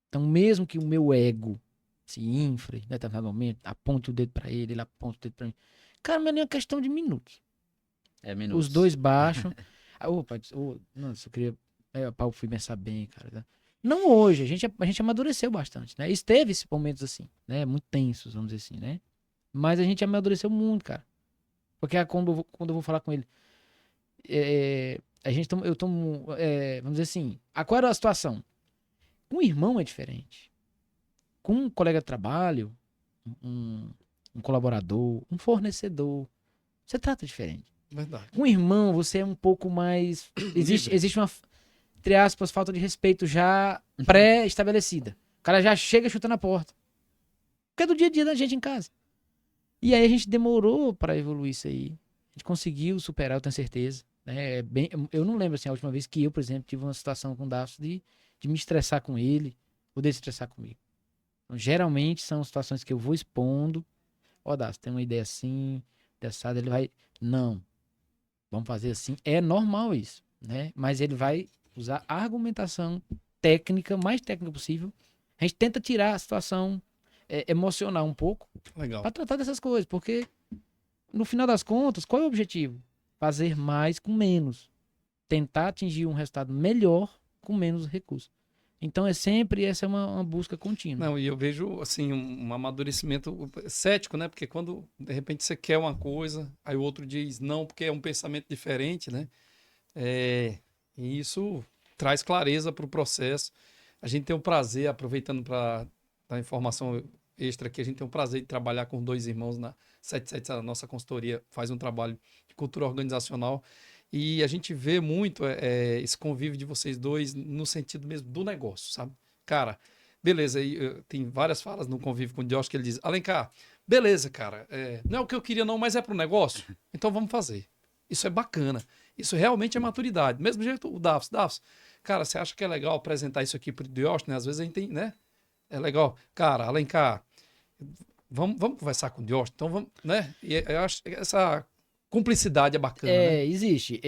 Então, mesmo que o meu ego se infre, em determinado momento, aponte o dedo para ele, ele aponta o dedo para mim. Cara, mas é nem uma questão de minutos. É minutos. Os dois baixam. Pai, nossa, eu queria. Eu fui pensar bem, cara. Não hoje, a gente amadureceu bastante, né? Esteve esses momentos assim, né? Muito tensos, vamos dizer assim, né? Mas a gente amadureceu muito, cara. Porque quando eu vou falar com ele, vamos dizer assim, qual era a situação? Com o irmão é diferente. Com um colega de trabalho, um colaborador, um fornecedor, você trata diferente. Verdade. Com o irmão, você é um pouco mais... Existe uma, entre aspas, falta de respeito já pré-estabelecida. O cara já chega chutando a porta. Porque é do dia a dia da gente em casa. E aí a gente demorou para evoluir isso aí. A gente conseguiu superar, eu tenho certeza. Né? Eu não lembro assim, a última vez que eu, por exemplo, tive uma situação com o Daphs de me estressar com ele ou dele se estressar comigo. Então, geralmente são situações que eu vou expondo. Daphs, tem uma ideia assim, dessada, ele vai... Não, vamos fazer assim. É normal isso, né? Mas ele vai usar a argumentação técnica, mais técnica possível. A gente tenta tirar a situação emocional um pouco Legal. para tratar dessas coisas, porque no final das contas, qual é o objetivo? Fazer mais com menos. Tentar atingir um resultado melhor com menos recursos. Então essa é uma busca contínua. Não, e eu vejo, assim, um amadurecimento cético, né? Porque quando, de repente, você quer uma coisa, aí o outro diz não, porque é um pensamento diferente, né? E isso traz clareza para o processo. A gente tem o prazer, aproveitando para dar informação extra aqui, a gente tem o prazer de trabalhar com 2 irmãos na 77, a nossa consultoria faz um trabalho de cultura organizacional. E a gente vê muito esse convívio de vocês dois no sentido mesmo do negócio, sabe? Cara, beleza, tem várias falas no convívio com o Josh que ele diz, Alencar, beleza, cara, não é o que eu queria não, mas é pro negócio, então vamos fazer. Isso é bacana, isso realmente é maturidade. Mesmo jeito o Daphs, cara, você acha que é legal apresentar isso aqui pro Josh, né? Às vezes a gente tem, né? É legal. Cara, Alencar, vamos conversar com o Josh, então vamos, né? E eu acho que essa... cumplicidade é bacana, né? Existe.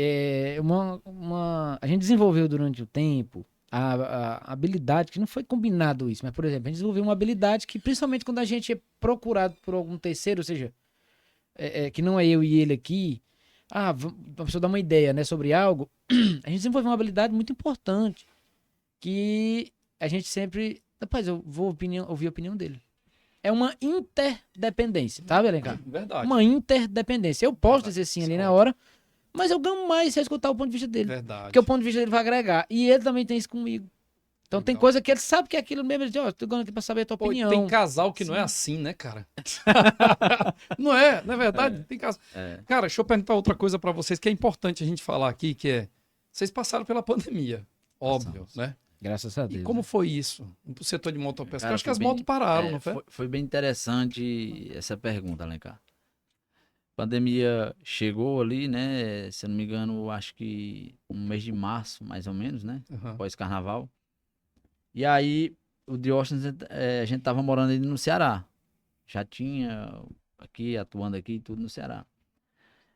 A gente desenvolveu durante o tempo a habilidade, que não foi combinado isso, mas, por exemplo, a gente desenvolveu uma habilidade que, principalmente quando a gente é procurado por algum terceiro, ou seja, que não é eu e ele aqui, a pessoa dá uma ideia, né, sobre algo, a gente desenvolveu uma habilidade muito importante, que a gente sempre... Rapaz, eu vou ouvir a opinião dele. É uma interdependência, tá, Belencar? Verdade. Uma interdependência. Eu posso dizer sim ali na hora, mas eu ganho mais se eu escutar o ponto de vista dele. Verdade. Porque o ponto de vista dele vai agregar. E ele também tem isso comigo. Então tem coisa que ele sabe que é aquilo mesmo. Ele diz, tô ganhando aqui pra saber a tua opinião. Tem casal que não é assim, né, cara? Não é verdade? Tem casal. Cara, deixa eu perguntar outra coisa pra vocês que é importante a gente falar aqui, que é... Vocês passaram pela pandemia, óbvio, né? Graças a Deus. E como foi isso pro setor de motopesca? Cara, Eu acho que as foi motos pararam, não foi? Foi bem interessante essa pergunta, Alencar. Pandemia chegou ali, né? Se eu não me engano, acho que no mês de março, mais ou menos, né? Uhum. Pós-carnaval. E aí, o Diógenes, a gente tava morando ali no Ceará. Já tinha aqui, atuando aqui, tudo no Ceará.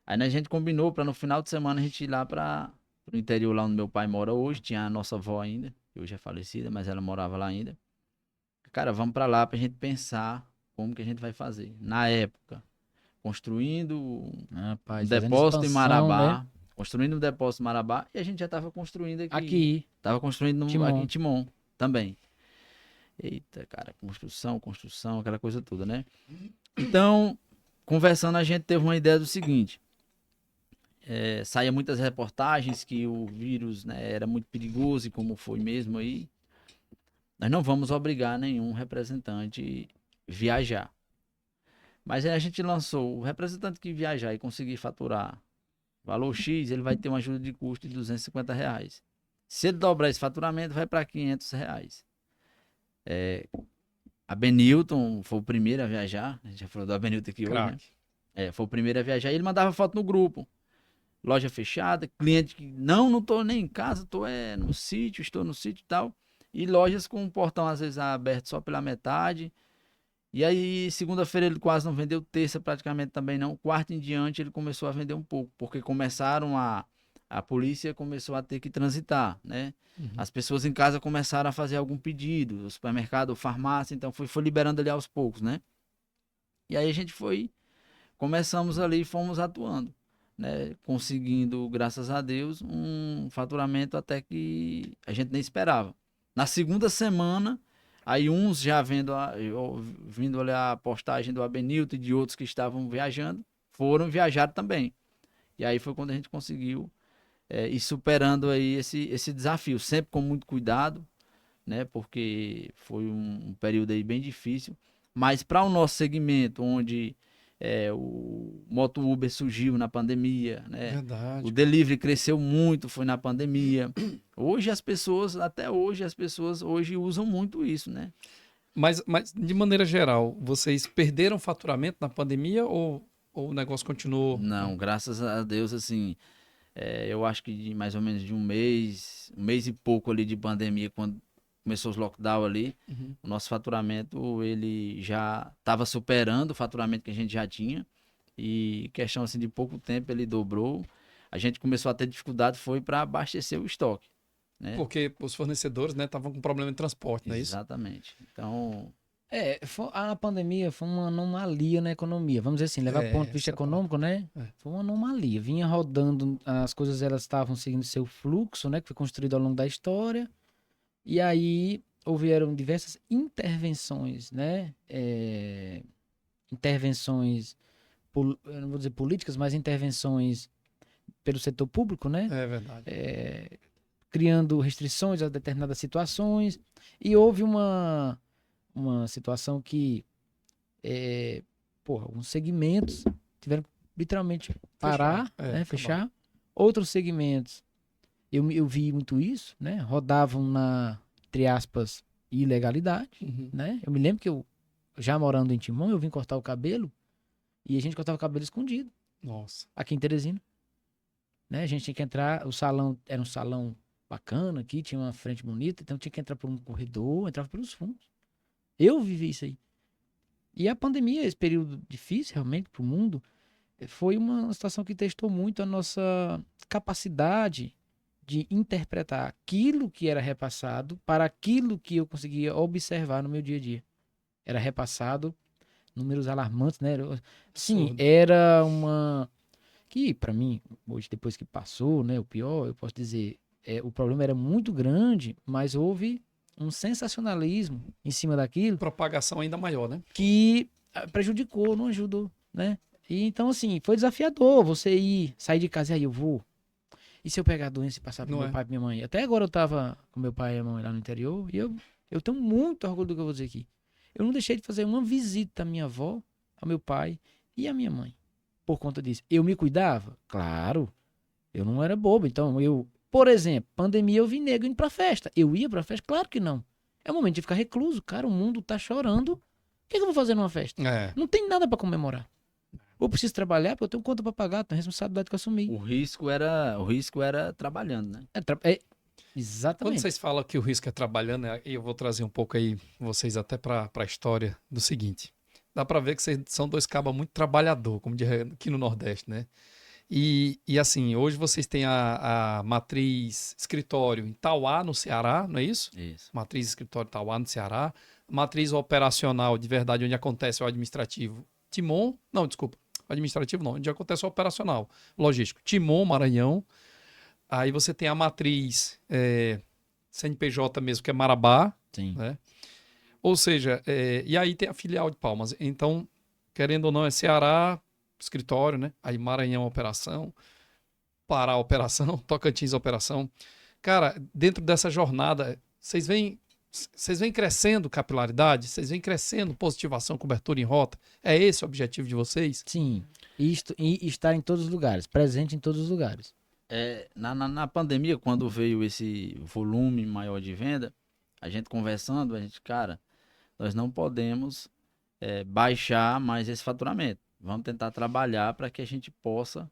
Aí a gente combinou para no final de semana a gente ir lá para o interior, lá onde meu pai mora hoje. Tinha a nossa avó ainda, que hoje é falecida, mas ela morava lá ainda. Cara, vamos para lá pra gente pensar como que a gente vai fazer. Na época, construindo um Rapaz, fazendo depósito em expansão, né? Marabá. Construindo um depósito em Marabá. E a gente já tava construindo aqui. Aqui, Tava construindo aqui Timon. em Timon também. Eita, cara, construção, aquela coisa toda, né? Então, conversando, a gente teve uma ideia do seguinte. Saía muitas reportagens que o vírus, né, era muito perigoso, e como foi mesmo aí, nós não vamos obrigar nenhum representante viajar. Mas aí a gente lançou o representante que viajar e conseguir faturar valor X, ele vai ter uma ajuda de custo de R$ 250. Se ele dobrar esse faturamento, vai para R$ 500. A Benilton foi o primeiro a viajar. A gente já falou do Benilton aqui hoje, né? Craque. Foi o primeiro a viajar. E ele mandava foto no grupo. Loja fechada, cliente que não tô nem em casa, tô no sítio, estou no sítio e tal. E lojas com o portão às vezes aberto só pela metade. E aí, segunda-feira ele quase não vendeu, terça praticamente também não. Quarta em diante ele começou a vender um pouco, porque começaram a polícia começou a ter que transitar, né? Uhum. As pessoas em casa começaram a fazer algum pedido, o supermercado, farmácia, então foi liberando ali aos poucos, né? E aí a gente começamos ali e fomos atuando, né? Conseguindo, graças a Deus, um faturamento até que a gente nem esperava. Na segunda semana, aí uns já vindo ali a postagem do Abenilton e de outros que estavam viajando, foram viajar também. E aí foi quando a gente conseguiu ir superando aí esse desafio, sempre com muito cuidado, né? Porque foi um período aí bem difícil. Mas para o nosso segmento, onde o Moto Uber surgiu na pandemia, né? Verdade. O delivery cresceu muito, foi na pandemia. Até hoje, as pessoas hoje usam muito isso, né? Mas, de maneira geral, vocês perderam faturamento na pandemia ou o negócio continuou? Não, graças a Deus, assim, eu acho que mais ou menos de um mês e pouco ali de pandemia, quando começou os lockdown ali, Uhum. o nosso faturamento, ele já estava superando o faturamento que a gente já tinha, e questão assim de pouco tempo ele dobrou. A gente começou a ter dificuldade, foi para abastecer o estoque, né? Porque os fornecedores, né, estavam com problema de transporte, não é isso? Exatamente. Então, A pandemia foi uma anomalia na economia. Vamos dizer assim, levar do ponto de vista essa é a econômico, né? É. Foi uma anomalia. Vinha rodando, as coisas elas estavam seguindo seu fluxo, né? Que foi construído ao longo da história. E aí houveram diversas intervenções, né? Intervenções, eu não vou dizer políticas, mas intervenções pelo setor público, né? É verdade. Criando restrições a determinadas situações. E houve uma situação que alguns segmentos tiveram que literalmente parar, Fechar, né, acabar. fechar. Outros segmentos, eu vi muito isso, né, rodavam na, entre aspas, ilegalidade, Uhum. né. Eu me lembro que eu, já morando em Timon, eu vim cortar o cabelo e a gente cortava o cabelo escondido, Nossa. aqui em Teresina. Né, a gente tinha que entrar, o salão era um salão bacana aqui, tinha uma frente bonita, então tinha que entrar por um corredor, entrava pelos fundos. Eu vivi isso aí. E a pandemia, esse período difícil realmente para o mundo, foi uma situação que testou muito a nossa capacidade de interpretar aquilo que era repassado para aquilo que eu conseguia observar no meu dia a dia. Era repassado números alarmantes, né? Sim, Absurdo. era uma... que para mim, hoje depois que passou, né, o pior, eu posso dizer, o problema era muito grande, mas houve um sensacionalismo em cima daquilo Propagação ainda maior, né? que prejudicou, não ajudou, né? E então, assim, foi desafiador você sair de casa e aí eu vou. E se eu pegar a doença e passar pro Não meu é? pai e pra minha mãe? Até agora eu tava com meu pai e a mãe lá no interior e eu tenho muito orgulho do que eu vou dizer aqui. Eu não deixei de fazer uma visita à minha avó, ao meu pai e à minha mãe. Por conta disso. Eu me cuidava? Claro. Eu não era bobo. Então, por exemplo, pandemia, eu vi nego indo pra festa. Eu ia pra festa? Claro que não. É o momento de ficar recluso. Cara, o mundo tá chorando. O que eu vou fazer numa festa? É. Não tem nada pra comemorar. Ou preciso trabalhar, porque eu tenho conta pra pagar, tenho responsabilidade que eu assumi. o risco era trabalhando, né? Quando Exatamente. vocês falam que o risco é trabalhando, eu vou trazer um pouco aí vocês até para a história do seguinte. Dá para ver que vocês são dois cabas muito trabalhador, como diz aqui no Nordeste, né? E assim, hoje vocês têm a matriz escritório em Tauá, no Ceará, não é isso? Isso. Matriz escritório Tauá, no Ceará. Matriz operacional, de verdade, onde acontece o administrativo, Timon. Não, desculpa. Administrativo não, onde acontece o operacional, logístico. Timon, Maranhão. Aí você tem a matriz CNPJ mesmo, que é Marabá, Sim. né? Ou seja, e aí tem a filial de Palmas. Então, querendo ou não, é Ceará, escritório, né? Aí Maranhão, operação. Pará, operação. Tocantins, operação. Cara, dentro dessa jornada, vocês vêm crescendo capilaridade? Vocês vêm crescendo positivação, cobertura em rota? É esse o objetivo de vocês? Sim. E estar em todos os lugares, presente em todos os lugares. Na pandemia, quando veio esse volume maior de venda, a gente conversando, cara, nós não podemos baixar mais esse faturamento. Vamos tentar trabalhar para que a gente possa,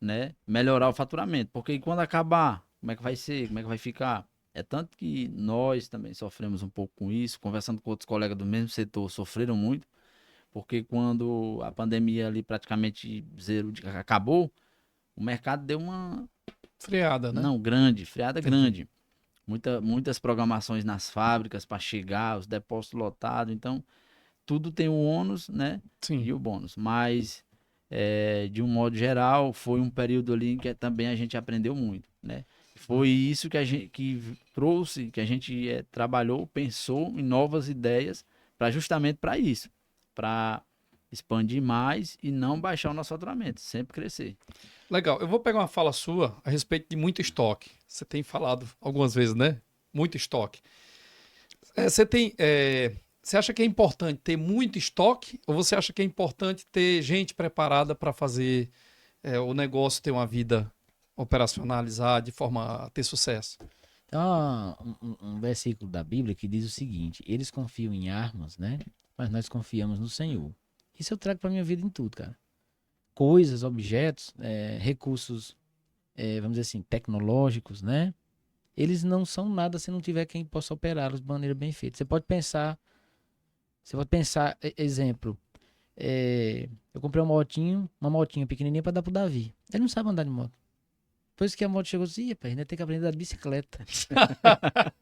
né, melhorar o faturamento. Porque quando acabar, como é que vai ser? Como é que vai ficar? É tanto que nós também sofremos um pouco com isso, conversando com outros colegas do mesmo setor, sofreram muito, porque quando a pandemia ali praticamente acabou, o mercado deu uma Freada, né? freada grande. Muitas programações nas fábricas para chegar, os depósitos lotados, então tudo tem o ônus, né? Sim. E o bônus. Mas, de um modo geral, foi um período ali em que também a gente aprendeu muito, né? Foi isso que a gente trouxe, que a gente trabalhou, pensou em novas ideias justamente para isso, para expandir mais e não baixar o nosso faturamento, sempre crescer. Legal. Eu vou pegar uma fala sua a respeito de muito estoque. Você tem falado algumas vezes, né? Muito estoque. Você acha que é importante ter muito estoque ou você acha que é importante ter gente preparada para fazer o negócio ter uma vida operacionalizada de forma a ter sucesso? Então, um versículo da Bíblia que diz o seguinte: eles confiam em armas, né? Mas nós confiamos no Senhor. Isso eu trago para minha vida em tudo, cara. Coisas, objetos, recursos, vamos dizer assim, tecnológicos, né? Eles não são nada se não tiver quem possa operá-los de maneira bem feita. Você pode pensar, exemplo, eu comprei uma motinha pequenininha para dar pro Davi. Ele não sabe andar de moto. Depois que a moto chegou assim, rapaz, ainda tem que aprender a andar de bicicleta.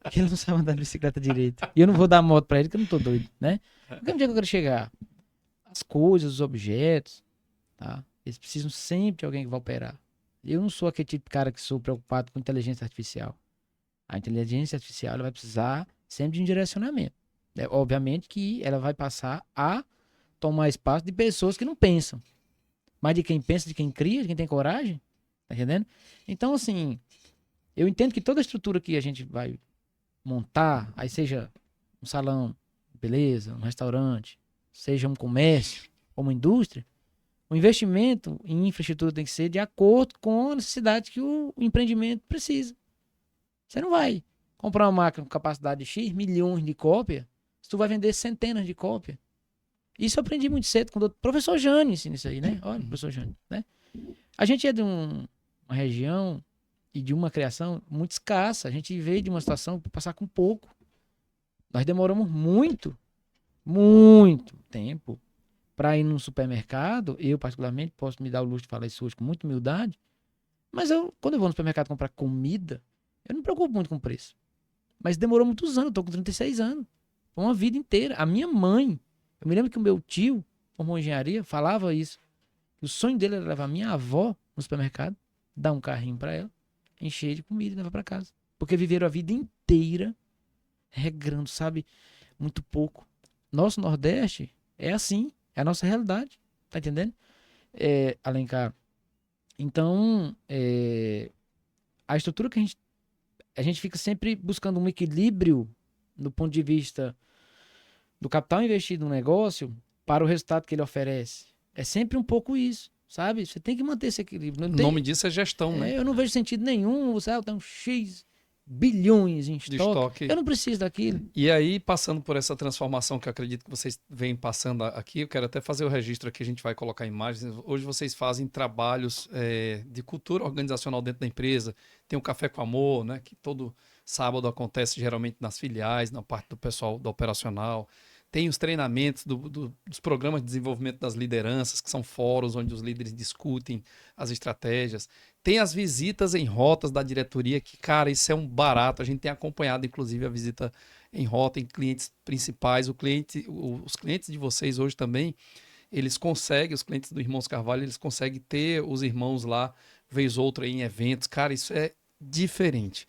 Porque ele não sabe andar de bicicleta direito. E eu não vou dar moto para ele, que eu não tô doido, né? Porque onde é que eu quero chegar? As coisas, os objetos, tá? Eles precisam sempre de alguém que vai operar. Eu não sou aquele tipo de cara que sou preocupado com inteligência artificial. A inteligência artificial ela vai precisar sempre de um direcionamento. Obviamente que ela vai passar a tomar espaço de pessoas que não pensam. Mas de quem pensa, de quem cria, de quem tem coragem. Tá entendendo? Então, assim, eu entendo que toda a estrutura que a gente vai montar, aí seja um salão, beleza, um restaurante, seja um comércio ou uma indústria, o investimento em infraestrutura tem que ser de acordo com a necessidade que o empreendimento precisa. Você não vai comprar uma máquina com capacidade de X milhões de cópias, se tu vai vender centenas de cópias. Isso eu aprendi muito cedo com o professor Jânio ensina isso aí, né? Olha, professor Jânio, né? A gente é de uma região e de uma criação muito escassa. A gente veio de uma situação para passar com pouco. Nós demoramos muito tempo para ir num supermercado. Eu, particularmente, posso me dar o luxo de falar isso hoje com muita humildade. Mas quando eu vou no supermercado comprar comida, eu não me preocupo muito com o preço. Mas demorou muitos anos. Eu tô com 36 anos. Foi uma vida inteira. A minha mãe, eu me lembro que o meu tio formou engenharia, falava isso. O sonho dele era levar minha avó no supermercado, dar um carrinho para ela, encher de comida e levar para casa. Porque viveram a vida inteira regrando, sabe? Muito pouco. Nosso Nordeste é assim. É a nossa realidade. Tá entendendo? Alencar. Então, a estrutura que a gente fica sempre buscando um equilíbrio do ponto de vista do capital investido no negócio para o resultado que ele oferece. É sempre um pouco isso, sabe? Você tem que manter esse equilíbrio. O nome disso é gestão, né? Eu não vejo sentido nenhum. Você tem um X bilhões em estoque. Eu não preciso daquilo. E aí, passando por essa transformação que eu acredito que vocês vêm passando aqui, eu quero até fazer o registro aqui, a gente vai colocar imagens. Hoje vocês fazem trabalhos de cultura organizacional dentro da empresa. Tem o Café com Amor, né? Que todo sábado acontece geralmente nas filiais, na parte do pessoal do operacional. tem os treinamentos dos programas de desenvolvimento das lideranças, que são fóruns onde os líderes discutem as estratégias. Tem as visitas em rotas da diretoria, que, cara, isso é um barato. A gente tem acompanhado, inclusive, a visita em rota em clientes principais. Os clientes de vocês hoje também, eles conseguem, os clientes do Irmãos Carvalho, eles conseguem ter os irmãos lá, vez ou outra, em eventos. Cara, isso é diferente.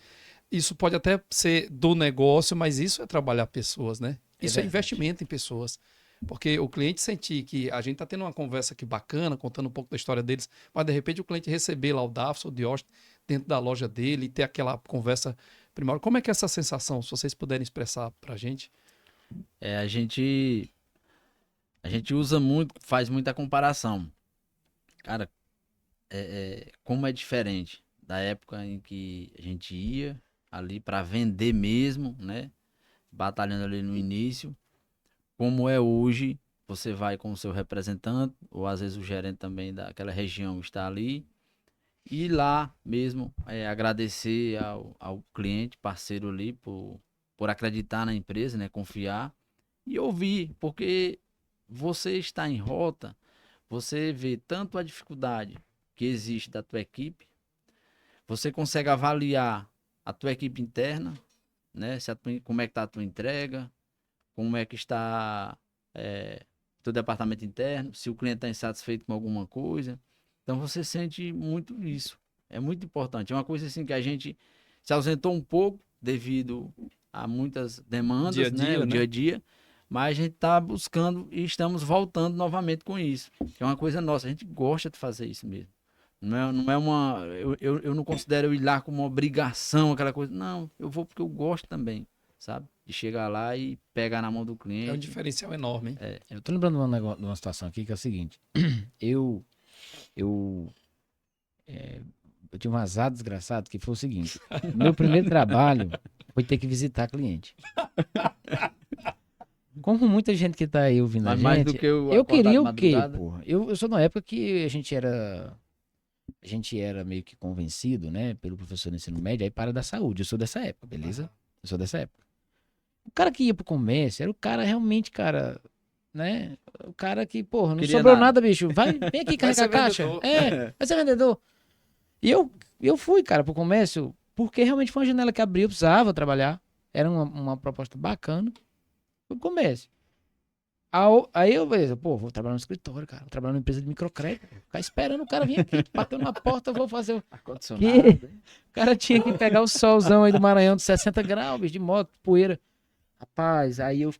Isso pode até ser do negócio, mas isso é trabalhar pessoas, né? Isso é investimento em pessoas. Porque o cliente sentir que a gente está tendo uma conversa aqui bacana, contando um pouco da história deles, mas de repente o cliente receber lá o Dafson, o Diógenes, dentro da loja dele e ter aquela conversa primária. Como é que é essa sensação, se vocês puderem expressar para a gente? A gente usa muito, faz muita comparação. Cara, como é diferente da época em que a gente ia ali para vender mesmo, né? Batalhando ali no início, como é hoje, você vai com o seu representante, ou às vezes o gerente também daquela região está ali, e lá mesmo agradecer ao cliente, parceiro ali, por acreditar na empresa, né? Confiar e ouvir, porque você está em rota, você vê tanto a dificuldade que existe da tua equipe, você consegue avaliar a tua equipe interna, né? Como é que está a tua entrega, como é que está teu departamento interno, se o cliente está insatisfeito com alguma coisa. Então você sente muito isso. É muito importante. É uma coisa assim que a gente se ausentou um pouco devido a muitas demandas, Dia a dia, né? O né? dia a dia. Mas a gente está buscando e estamos voltando novamente com isso. Que é uma coisa nossa. A gente gosta de fazer isso mesmo. Não é uma... Eu não considero eu ir lá como uma obrigação, aquela coisa. Não, eu vou porque eu gosto também, sabe? De chegar lá e pegar na mão do cliente. É um diferencial enorme, hein? Eu tô lembrando de uma situação aqui que é o seguinte. Eu tive um azar desgraçado que foi o seguinte. Meu primeiro trabalho foi ter que visitar cliente. Como muita gente que tá aí ouvindo Mas a mais gente, do que o eu acordar queria de o quê, madrugada? porra? Eu sou numa época que a gente era meio que convencido, né, pelo professor do ensino médio, aí para da saúde. Eu sou dessa época, beleza? Eu sou dessa época. O cara que ia pro comércio era o cara realmente, cara, né? O cara que, porra, não Queria sobrou nada. nada, bicho. Vem aqui Vai carregar ser a caixa. vendedor. Vai ser vendedor. E eu fui, cara, pro comércio, porque realmente foi uma janela que abriu, eu precisava trabalhar. Era uma proposta bacana. Fui pro comércio. Aí eu, beleza, pô, vou trabalhar no escritório, cara. Vou trabalhar numa empresa de microcrédito. Ficar esperando o cara vir aqui, bateu na porta, eu vou fazer o... Ar-condicionado, Que? hein? O cara tinha que pegar o solzão aí do Maranhão de 60 graus, bicho, de moto, poeira. Rapaz, aí eu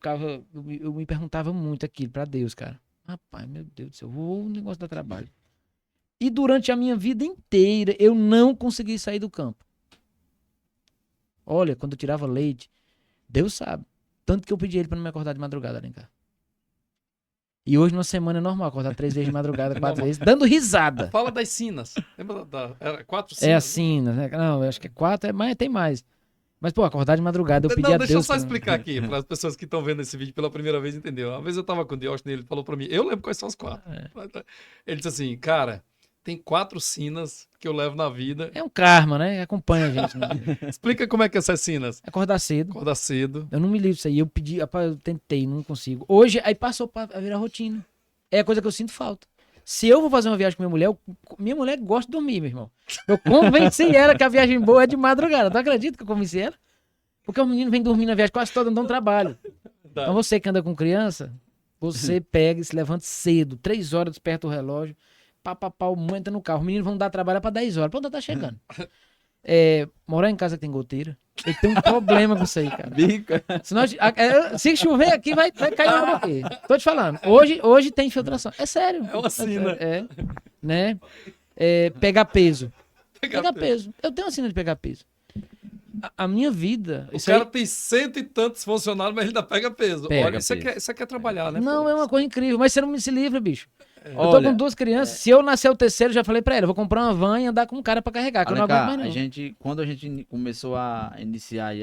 me perguntava muito aquilo pra Deus, cara. Rapaz, meu Deus do céu, o negócio dá trabalho. E durante a minha vida inteira, eu não consegui sair do campo. Olha, quando eu tirava leite, Deus sabe. Tanto que eu pedi ele pra não me acordar de madrugada, né, cara? E hoje, numa semana, é normal acordar 3 vezes de madrugada, 4 normal. vezes, dando risada. Fala das sinas. Lembra era 4 sinas? É assim, né? Não, eu acho que é 4, mas tem mais. Mas, pô, acordar de madrugada, eu pedi Não, a deixa eu Deus. só pra- explicar aqui, para as pessoas que estão vendo esse vídeo pela primeira vez, entendeu? Uma vez eu tava com o Diógenes, ele falou para mim, eu lembro quais são as 4. Ele disse assim, cara, tem 4 sinas que eu levo na vida. É um karma, né? Acompanha a gente, né? Explica como é que é essas sinas. Acordar cedo. Acordar cedo. Eu não me livro disso aí. Eu pedi, rapaz, eu tentei, não consigo. Hoje, aí passou pra virar rotina. É a coisa que eu sinto falta. Se eu vou fazer uma viagem com minha mulher, minha mulher gosta de dormir, meu irmão. Eu convenci ela que a viagem boa é de madrugada. Tu acredita que eu convenci ela? Porque o menino vem dormir na viagem quase toda, não dá um trabalho. Então você que anda com criança, você pega e se levanta cedo, 3 horas desperta o relógio, pau, entra no carro. Os meninos vão dar trabalho pra 10 horas. Pronto, tá chegando. Morar em casa que tem goteira, eu tenho um problema com isso aí, cara. Bica. Senão, se chover aqui, vai cair água aqui. Tô te falando. Hoje tem infiltração. É sério. É uma sina. Né? Pegar peso. Pegar peso. Eu tenho uma sina de pegar peso. A minha vida... O isso cara aí- tem 100 e tantos funcionários, mas ele ainda pega peso. Pega Olha, você peso. quer trabalhar, né? Não, pô? é uma coisa incrível. Mas você não se livra, bicho. Eu tô Olha, com 2 crianças. Se eu nascer o terceiro, já falei pra ela, eu vou comprar uma van e andar com um cara pra carregar, que eu não aguento mais não. quando a gente começou a iniciar aí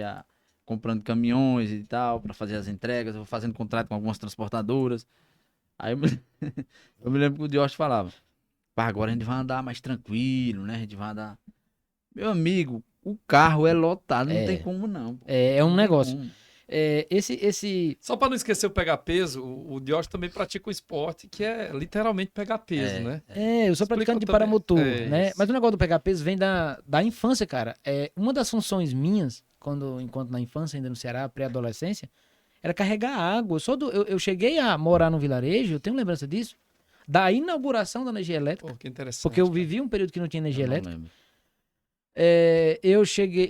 comprando caminhões e tal, para fazer as entregas, eu vou fazendo contrato com algumas transportadoras. Aí eu me lembro que o Diógenes falava, pá, agora a gente vai andar mais tranquilo, né? A gente vai andar... Meu amigo, o carro é lotado, não tem como não. Pô. É um Não tem negócio. como. Só para não esquecer o pegar peso, o Diógenes também pratica um esporte que é literalmente pegar peso, né? eu sou Explica praticante de também. paramotor, É né? isso. Mas o negócio do pegar peso vem da infância, cara. Uma das funções minhas, enquanto na infância, ainda no Ceará, pré-adolescência, era carregar água. Eu cheguei a morar num vilarejo, eu tenho lembrança disso, da inauguração da energia elétrica, Pô, que interessante. porque eu cara. vivi um período que não tinha energia Eu não elétrica. lembro.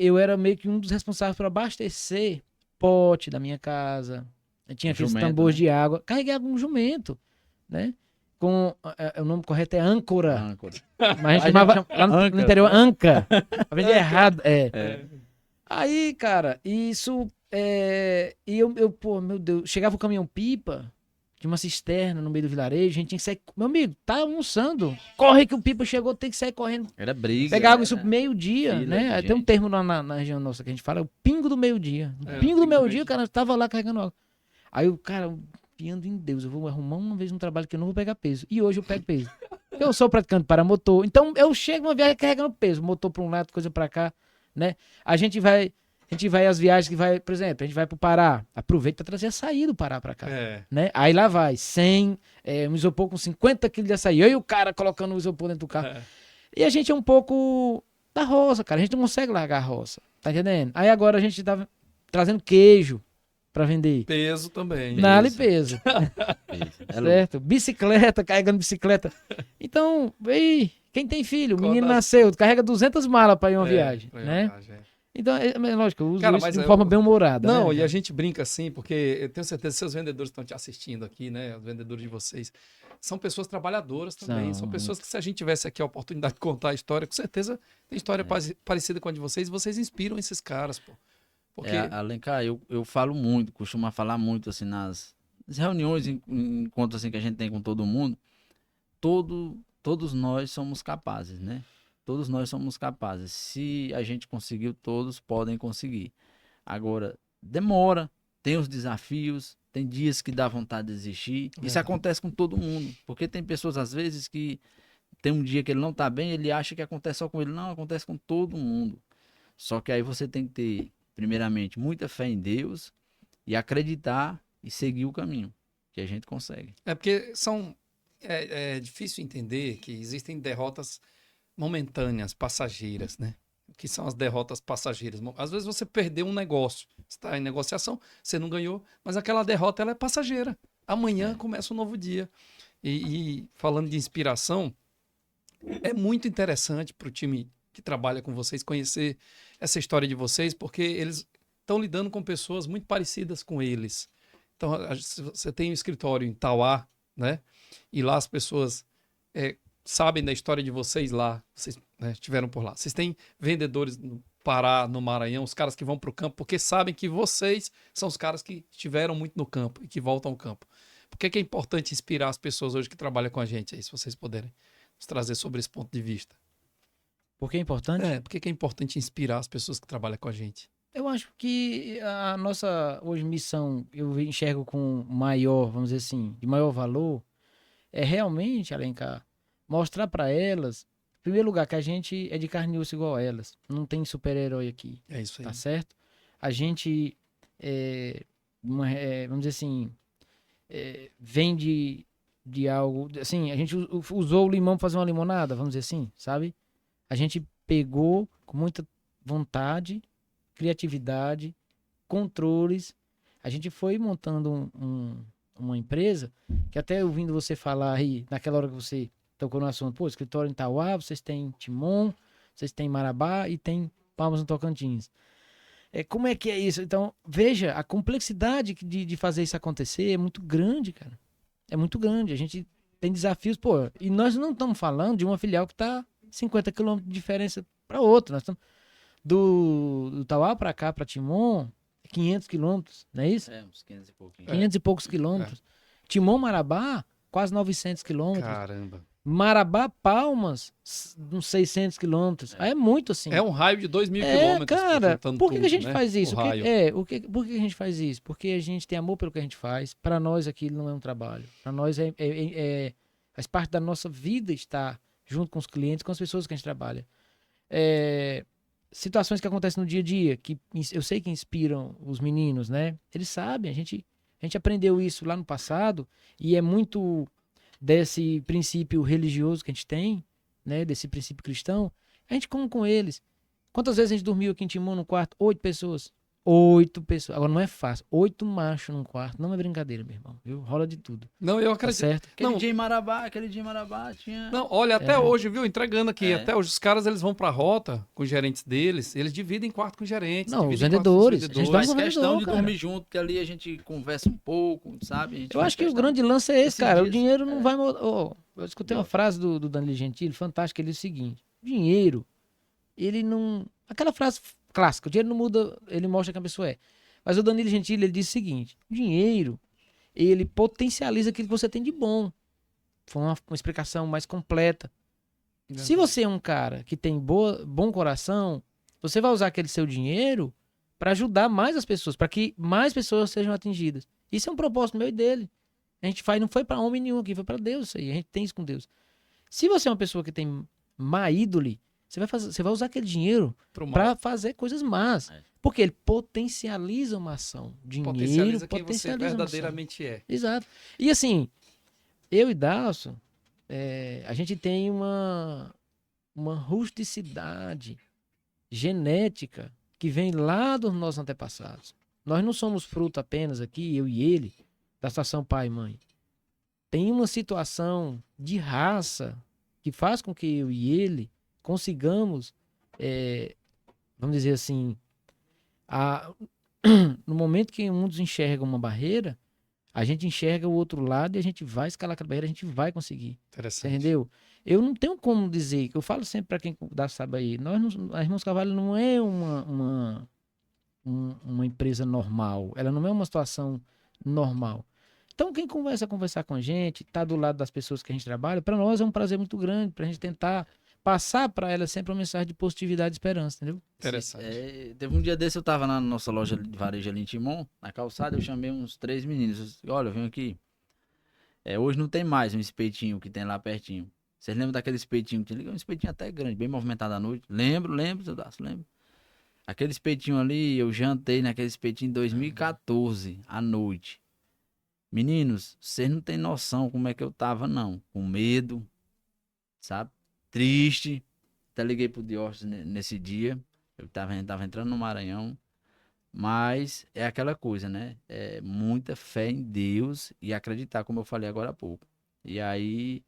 Eu era meio que um dos responsáveis por abastecer pote da minha casa. Eu tinha aqueles Jumento, tambores né? de água. Carreguei água com um jumento, né? O nome correto é âncora. Âncora. Mas a A gente gente chamava chama lá no anca, interior né? anca. Aprendi errado. É. Aí, cara, isso. E pô, meu Deus, chegava o caminhão-pipa de uma cisterna no meio do vilarejo, a gente tinha que sair. Meu amigo, tá almoçando. Corre que o pipa chegou, tem que sair correndo. Era briga. Pegar água era isso meio-dia, fila né? de Tem um gente. termo lá na região nossa que a gente fala, é o pingo do meio-dia. O É, pingo do meio-dia, o cara tava lá carregando água. Aí o cara, piando em Deus, eu vou arrumar uma vez um trabalho que eu não vou pegar peso. E hoje eu pego peso. Eu sou praticante para motor, então eu chego uma viagem carregando peso, motor para um lado, coisa para cá, né? A gente vai às viagens que vai, por exemplo, a gente vai pro Pará, aproveita para trazer açaí do Pará para cá, É. né? Aí lá vai, 100, um isopor com 50 quilos de açaí, eu e o cara colocando o isopor dentro do carro. É. E a gente é um pouco da roça, cara, a gente não consegue largar a roça, tá entendendo? Aí agora a gente tá trazendo queijo para vender. Peso também. Nada e peso. Isso. É louco. Certo? Bicicleta, carregando bicicleta. Então, quem tem filho, o menino Quando as- nasceu, carrega 200 malas para ir uma É, viagem, pra ir né? uma viagem, é. Então, lógico, eu uso Cara, isso mas de eu- forma bem humorada, Não, né? e a gente brinca assim, porque eu tenho certeza que seus vendedores estão te assistindo aqui, né? Os vendedores de vocês. São pessoas trabalhadoras também. São São, pessoas que, se a gente tivesse aqui a oportunidade de contar a história, com certeza tem história parecida com a de vocês, e vocês inspiram esses caras, pô. Porque. Alencar, eu falo muito, costumo falar muito assim nas reuniões, em encontros assim que a gente tem com todo mundo. Todos nós somos capazes, né? Todos nós somos capazes. Se a gente conseguiu, todos podem conseguir. Agora, demora, tem os desafios, tem dias que dá vontade de desistir. Isso Verdade. acontece com todo mundo. Porque tem pessoas, às vezes, que tem um dia que ele não tá bem, ele acha que acontece só com ele. Não, acontece com todo mundo. Só que aí você tem que ter, primeiramente, muita fé em Deus e acreditar e seguir o caminho, que a gente consegue. É porque é difícil entender que existem derrotas momentâneas, passageiras, né? O que são as derrotas passageiras? Às vezes você perdeu um negócio, você está em negociação, você não ganhou, mas aquela derrota ela é passageira. Amanhã começa um novo dia. E falando de inspiração, é muito interessante para o time que trabalha com vocês conhecer essa história de vocês, porque eles estão lidando com pessoas muito parecidas com eles. Então, você tem um escritório em Tauá, né? E lá as pessoas sabem da história de vocês lá, vocês estiveram por lá. Vocês têm vendedores no Pará, no Maranhão, os caras que vão para o campo, porque sabem que vocês são os caras que estiveram muito no campo e que voltam ao campo. Por que é importante inspirar as pessoas hoje que trabalham com a gente aí, se vocês puderem nos trazer sobre esse ponto de vista? Por que é importante? Por que é importante inspirar as pessoas que trabalham com a gente? Eu acho que a nossa hoje missão, eu enxergo com maior, vamos dizer assim, de maior valor, é realmente, Alencar, mostrar para elas, em primeiro lugar, que a gente é de carne e osso igual a elas. Não tem super-herói aqui, É isso aí. tá certo? A gente, vamos dizer assim, vem de algo, assim, a gente usou o limão para fazer uma limonada, vamos dizer assim, sabe? A gente pegou com muita vontade, criatividade, controles. A gente foi montando uma empresa que até ouvindo você falar aí, naquela hora que você tocou no assunto, pô, escritório em Tauá, vocês têm Timon, vocês têm Marabá e tem Palmas no Tocantins. Como é que é isso? Então, veja, a complexidade de fazer isso acontecer é muito grande, cara. É muito grande. A gente tem desafios, pô, e nós não estamos falando de uma filial que está 50 quilômetros de diferença para outra. Nós estamos do Tauá para cá, para Timon, 500 quilômetros, não é isso? Uns 500 e pouquinho. 500 e poucos quilômetros. Timon, Marabá, quase 900 quilômetros. Caramba. Marabá, Palmas, uns 600 quilômetros. Aí é muito assim. É um raio de 2.000 quilômetros. Cara, juntando por que a tudo, gente né? faz isso? O raio. Por que a gente faz isso? Porque a gente tem amor pelo que a gente faz. Para nós aquilo não é um trabalho. Para nós faz parte da nossa vida estar junto com os clientes, com as pessoas que a gente trabalha. situações que acontecem no dia a dia, que eu sei que inspiram os meninos, né? Eles sabem, a gente aprendeu isso lá no passado e é muito desse princípio religioso que a gente tem, né? Desse princípio cristão, a gente come com eles. Quantas vezes a gente dormiu aqui em Timon no quarto? 8 pessoas. 8 pessoas. Agora não é fácil. 8 machos num quarto. Não é brincadeira, meu irmão. Viu? Rola de tudo. Não, eu Tá acredito. certo? Aquele Não. dia em Marabá tinha... Não, olha, até hoje, viu? Entregando aqui. É. Até hoje, os caras eles vão pra rota com os gerentes deles, eles dividem quarto com os gerentes. Não, os dividem quarto com vendedores. A gente Faz dá um questão vendedor, de cara. dormir junto, porque ali a gente conversa um pouco, sabe? A gente Eu faz acho que o questão. grande lance é esse, Esses cara. O dias, dinheiro não vai... eu escutei uma frase do Danilo Gentili, fantástica. Ele diz o seguinte. Dinheiro, ele não... Aquela frase clássica. O dinheiro não muda, ele mostra quem a pessoa é. Mas o Danilo Gentili, ele diz o seguinte. O dinheiro, ele potencializa aquilo que você tem de bom. Foi uma explicação mais completa. Se você é um cara que tem bom coração, você vai usar aquele seu dinheiro para ajudar mais as pessoas, para que mais pessoas sejam atingidas. Isso é um propósito meu e dele. A gente faz, não foi para homem nenhum aqui, foi para Deus isso aí. A gente tem isso com Deus. Se você é uma pessoa que tem má índole, você vai usar aquele dinheiro pro mal. para fazer coisas más. É. Porque ele potencializa uma ação. Dinheiro Potencializa quem você potencializa uma ação. verdadeiramente é. Exato. E assim, eu e Dalson, a gente tem uma rusticidade genética que vem lá dos nossos antepassados. Nós não somos fruto apenas aqui, eu e ele, da situação pai e mãe. Tem uma situação de raça que faz com que eu e ele consigamos, vamos dizer assim, no momento que um dos enxerga uma barreira, a gente enxerga o outro lado e a gente vai escalar aquela barreira, a gente vai conseguir. Você Interessante. entendeu? Eu não tenho como dizer, eu falo sempre para quem dá sabe aí, a Irmãos Carvalho não é uma empresa normal, ela não é uma situação normal. Então quem conversar com a gente, tá do lado das pessoas que a gente trabalha, para nós é um prazer muito grande, pra gente tentar passar para ela sempre uma mensagem de positividade e esperança, entendeu? Interessante. Teve um dia desse, eu tava na nossa loja de varejo ali em Timon, na calçada, eu chamei uns 3 meninos. Eu disse, olha, eu venho aqui. Hoje não tem mais um espetinho que tem lá pertinho. Vocês lembram daquele espetinho que tinha? Um espetinho até grande, bem movimentado à noite. Lembro, seu Daço, lembro. Aquele espetinho ali, eu jantei naquele espetinho em 2014, à noite. Meninos, vocês não têm noção como é que eu tava, não. Com medo, sabe? Triste. Até liguei pro Diógenes nesse dia. Eu tava entrando no Maranhão. Mas é aquela coisa, né? É muita fé em Deus e acreditar, como eu falei agora há pouco. E aí,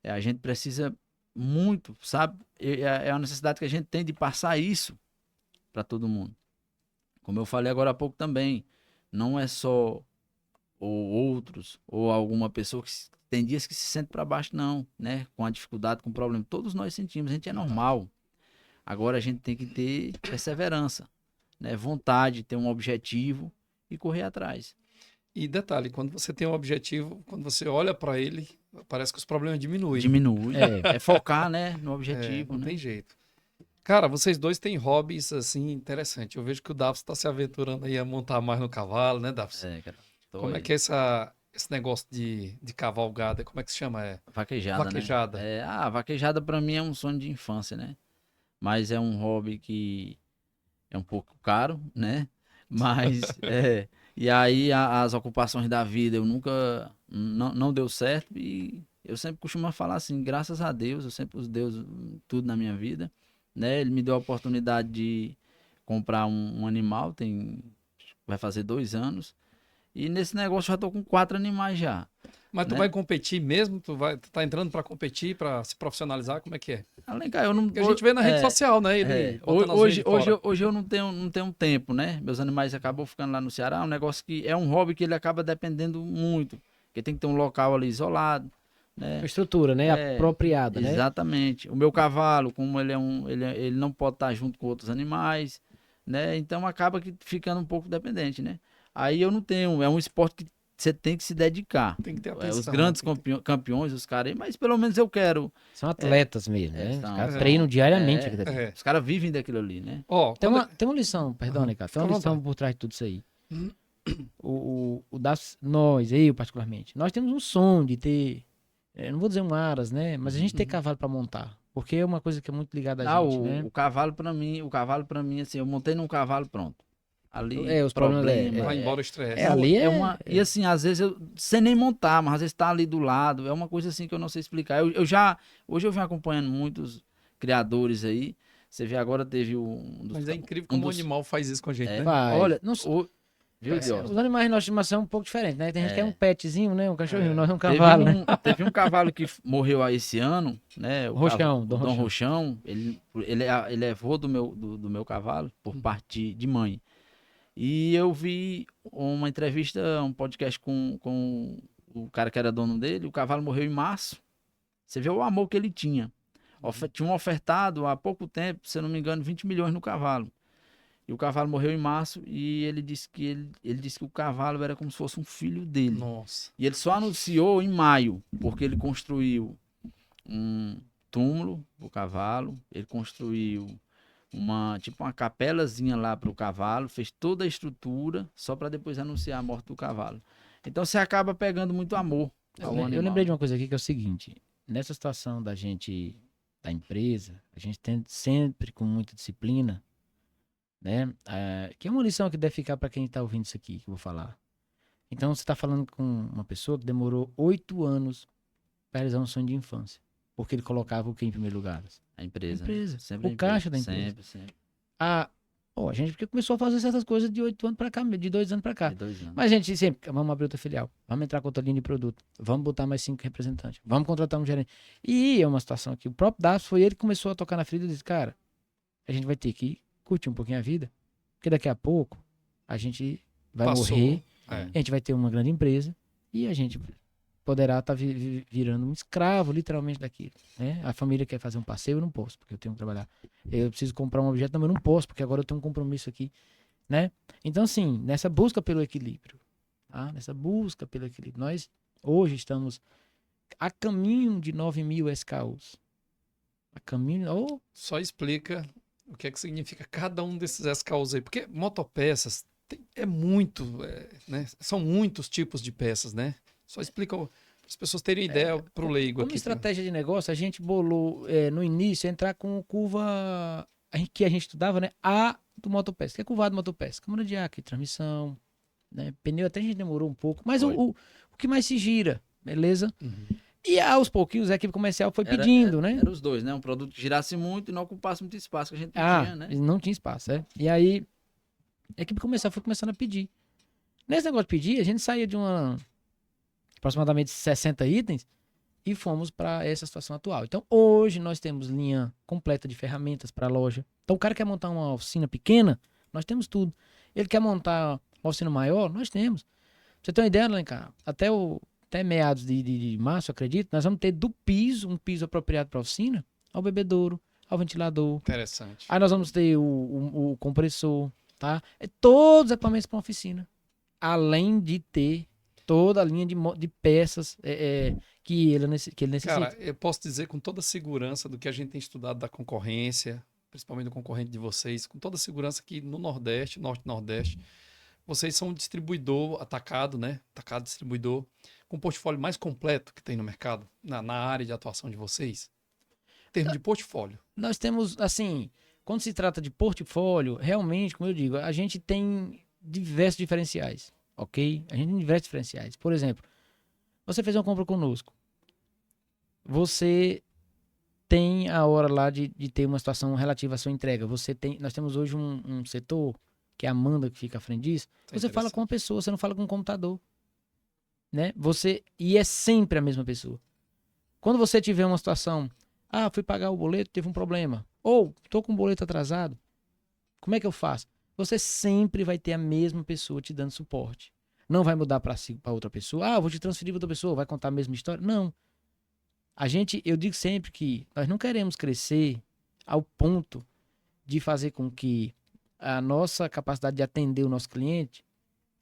a gente precisa muito, sabe? É uma necessidade que a gente tem de passar isso para todo mundo. Como eu falei agora há pouco também, não é só ou outros, ou alguma pessoa que tem dias que se sente para baixo, não, né? Com a dificuldade, com o problema. Todos nós sentimos, a gente é normal. Agora a gente tem que ter perseverança, né? Vontade, ter um objetivo e correr atrás. E detalhe, quando você tem um objetivo, quando você olha para ele, parece que os problemas diminuem. Diminui. É focar, né, no objetivo, não né? tem jeito. Cara, vocês dois têm hobbies, assim, interessantes. Eu vejo que o Davis está se aventurando aí a montar mais no cavalo, né, Davis? Cara. Como é que é esse negócio de cavalgada? Como é que se chama? Vaquejada, Vaquejada. né? Vaquejada pra mim é um sonho de infância, né? Mas é um hobby que é um pouco caro, né? Mas, e aí as ocupações da vida eu nunca, não deu certo e eu sempre costumo falar assim, graças a Deus, eu sempre uso Deus tudo na minha vida, né? Ele me deu a oportunidade de comprar um animal, vai fazer 2 anos. E nesse negócio eu já tô com 4 animais já. Mas tu né? vai competir mesmo? Tu tá entrando para competir, para se profissionalizar? Como é que é? Alencar, eu não... Porque a gente vê na rede social, né? Ele botando as Hoje, redes fora. hoje eu não tenho tempo, né? Meus animais acabam ficando lá no Ceará. É um negócio que é um hobby que ele acaba dependendo muito. Porque tem que ter um local ali isolado, né? Uma estrutura, né? Apropriada, né? Exatamente. O meu cavalo, como ele não pode estar junto com outros animais, né? Então acaba que ficando um pouco dependente, né? Aí eu não tenho, é um esporte que você tem que se dedicar. Tem que ter atenção. Os grandes campeões, os caras aí, mas pelo menos eu quero. São atletas mesmo, né? Os caras são. treinam diariamente. aquilo ali. Os caras vivem daquilo ali, né? Ó, Tem uma lição, perdão, né, cara? Tem uma Fica à lição vontade. por trás de tudo isso aí. Nós, eu particularmente, nós temos um sonho de ter eu não vou dizer um aras, né? Mas a gente ter cavalo para montar. Porque é uma coisa que é muito ligada a Ah, gente, né? o cavalo pra mim, assim, eu montei num cavalo, pronto. Ali, Os problemas Vai embora o estresse. ali E assim, às vezes eu, sem nem montar, mas às vezes tá ali do lado, é uma coisa assim que eu não sei explicar. Hoje eu venho acompanhando muitos criadores aí, você vê agora teve um dos... Mas é incrível um como o dos- animal faz isso com a gente, né? Faz. Olha, Não, viu, Deus? os animais de nossa estimação é um pouco diferente, né? Tem gente que é um petzinho, né? Um cachorrinho, nós é um Teve cavalo, né? teve um cavalo que morreu aí esse ano, né? Roxão, Dom Dom Roxão. Roxão. Ele é avô do meu cavalo, por parte de mãe. E eu vi uma entrevista, um podcast com o cara que era dono dele. O cavalo morreu em março. Você vê o amor que ele tinha. Tinham ofertado há pouco tempo, se eu não me engano, 20 milhões no cavalo. E o cavalo morreu em março e ele disse que ele disse que o cavalo era como se fosse um filho dele. Nossa. E ele só anunciou em maio, porque ele construiu um túmulo pro cavalo, ele construiu uma capelazinha lá pro cavalo, fez toda a estrutura só para depois anunciar a morte do cavalo. Então você acaba pegando muito amor ao Eu animal. lembrei de uma coisa aqui que é o seguinte: nessa situação da gente, da empresa, a gente tem sempre com muita disciplina, né? Que é uma lição que deve ficar para quem está ouvindo isso aqui, que eu vou falar. Então você está falando com uma pessoa que demorou 8 anos para realizar um sonho de infância, porque ele colocava o que em primeiro lugar? A empresa. A empresa. Né? Sempre O a empresa. caixa da empresa. Sempre, sempre. A gente porque começou a fazer certas coisas de 8 anos para cá, de 2 anos para cá. De 2 anos. Mas a gente sempre, vamos abrir outra filial, vamos entrar com outra linha de produto, vamos botar mais 5 representantes, vamos contratar um gerente. E é uma situação que o próprio Daço foi ele que começou a tocar na ferida e disse, cara, a gente vai ter que curtir um pouquinho a vida, porque daqui a pouco a gente vai morrer, É. a gente vai ter uma grande empresa e a gente poderá estar virando um escravo, literalmente, daquilo. Né? A família quer fazer um passeio, eu não posso, porque eu tenho que trabalhar. Eu preciso comprar um objeto, mas eu não posso, porque agora eu tenho um compromisso aqui. Né? Então, assim, nessa busca pelo equilíbrio, tá? Nessa busca pelo equilíbrio, nós hoje estamos a caminho de 9.000 SKUs. A caminho... Só explica o que é que significa cada um desses SKUs aí, porque motopeças é muito, né? São muitos tipos de peças, né? Só explica para as pessoas terem ideia para o leigo Como aqui. estratégia de negócio, a gente bolou no início entrar com curva que a gente estudava, né? A do motopesca. Que é curvado motopesca? Câmara de ar, transmissão, né? Pneu até a gente demorou um pouco, mas o que mais se gira, beleza? Uhum. E aos pouquinhos a equipe comercial foi pedindo, né? Era os dois, né? Um produto que girasse muito e não ocupasse muito espaço que a gente pedia, né? Não tinha espaço, E aí a equipe comercial foi começando a pedir. Nesse negócio de pedir, a gente saía de aproximadamente 60 itens e fomos para essa situação atual. Então, hoje nós temos linha completa de ferramentas para a loja. Então, o cara quer montar uma oficina pequena, nós temos tudo. Ele quer montar uma oficina maior, nós temos. Pra você ter uma ideia, Alencar, até meados de março, acredito, nós vamos ter do piso, um piso apropriado para a oficina, ao bebedouro, ao ventilador. Interessante. Aí nós vamos ter o compressor, tá? Todos os equipamentos para uma oficina. Além de ter toda a linha de peças que ele necessita. Cara, eu posso dizer com toda segurança do que a gente tem estudado da concorrência, principalmente do concorrente de vocês, com toda segurança que no Nordeste, Norte e Nordeste, vocês são um distribuidor atacado, né? Atacado distribuidor, com o portfólio mais completo que tem no mercado, na área de atuação de vocês, em termos de portfólio. Nós temos, assim, quando se trata de portfólio, realmente, como eu digo, a gente tem diversos diferenciais, ok? A gente tem diversos diferenciais. Por exemplo, você fez uma compra conosco. Você tem a hora lá de ter uma situação relativa à sua entrega. Nós temos hoje um setor, que é a Amanda, que fica à frente disso. Você fala com uma pessoa, você não fala com um computador. Né? E é sempre a mesma pessoa. Quando você tiver uma situação, fui pagar o boleto, teve um problema. Ou, estou com o boleto atrasado. Como é que eu faço? Você sempre vai ter a mesma pessoa te dando suporte. Não vai mudar para outra pessoa. Vou te transferir para outra pessoa, vai contar a mesma história. Não. Eu digo sempre que nós não queremos crescer ao ponto de fazer com que a nossa capacidade de atender o nosso cliente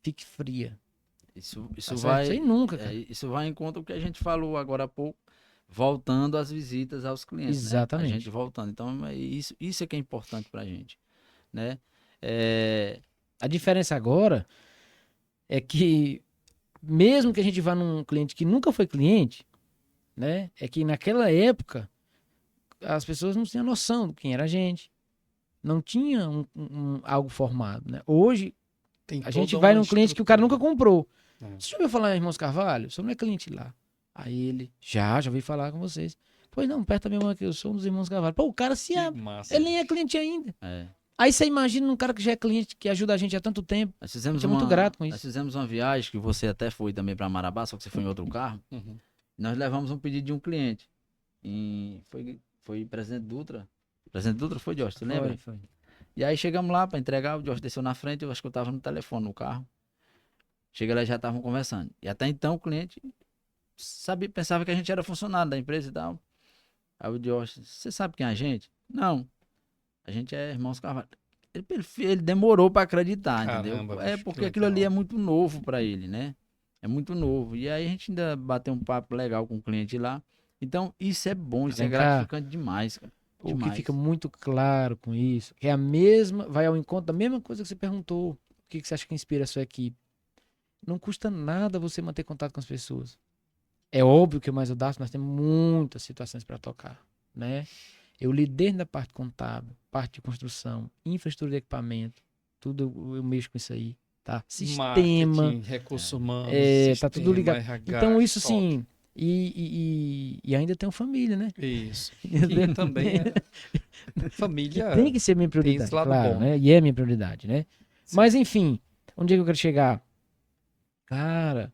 fique fria. Isso vai... Isso aí nunca, cara. Isso vai em conta o que a gente falou agora há pouco, voltando às visitas aos clientes. Exatamente. Né? A gente voltando. Então, isso é que é importante pra gente. Né? A diferença agora é que, mesmo que a gente vá num cliente que nunca foi cliente, né? É que naquela época as pessoas não tinham noção de quem era a gente. Não tinha algo formado, né? Hoje, Tem a gente toda vai uma num cliente que o cara nunca estrutura. comprou. É. Você já ouviu falar em Irmãos Carvalho? Você não é cliente lá. Aí ele, já ouvi falar com vocês. Pois não, perto da minha mão aqui, eu sou um dos Irmãos Carvalho. Pô, o cara se Que abre. massa. Ele nem é cliente ainda. É. Aí você imagina um cara que já é cliente, que ajuda a gente há tanto tempo. Nós fizemos Eu sou muito grato com isso. Nós fizemos uma viagem que você até foi também para Marabá, só que você foi em outro carro. Uhum. Nós levamos um pedido de um cliente. Foi Presidente Dutra. Presidente Dutra foi, Josh, você lembra? Foi. E aí chegamos lá para entregar, o Josh desceu na frente, eu acho que eu tava no telefone no carro. Chega lá e já estavam conversando. E até então o cliente pensava que a gente era funcionário da empresa e tal. Aí o Josh, você sabe quem é a gente? Não. A gente é Irmãos Carvalho. Ele demorou para acreditar, Caramba, entendeu? bicho, Porque que aquilo ali legal. é muito novo para ele, né? É muito novo. E aí a gente ainda bateu um papo legal com o cliente lá. Então, isso é bom, isso é Vem cá. gratificante demais, cara. O que Demais. fica muito claro com isso é a mesma, vai ao encontro da mesma coisa que você perguntou. O que você acha que inspira a sua equipe? Não custa nada você manter contato com as pessoas. É óbvio que o Mais Audácio nós temos muitas situações para tocar, né? Eu lidei na parte contábil, parte de construção, infraestrutura de equipamento, tudo eu mexo com isso aí, tá? Sistema, Marketing, recursos humanos, tá tudo ligado. RH, Então isso top. sim, e ainda tenho família, né? Isso. Que também é família. Tem que ser minha esse prioridade, lado claro, bom. né? E é minha prioridade, né? Sim. Mas enfim, onde é que eu quero chegar? Cara,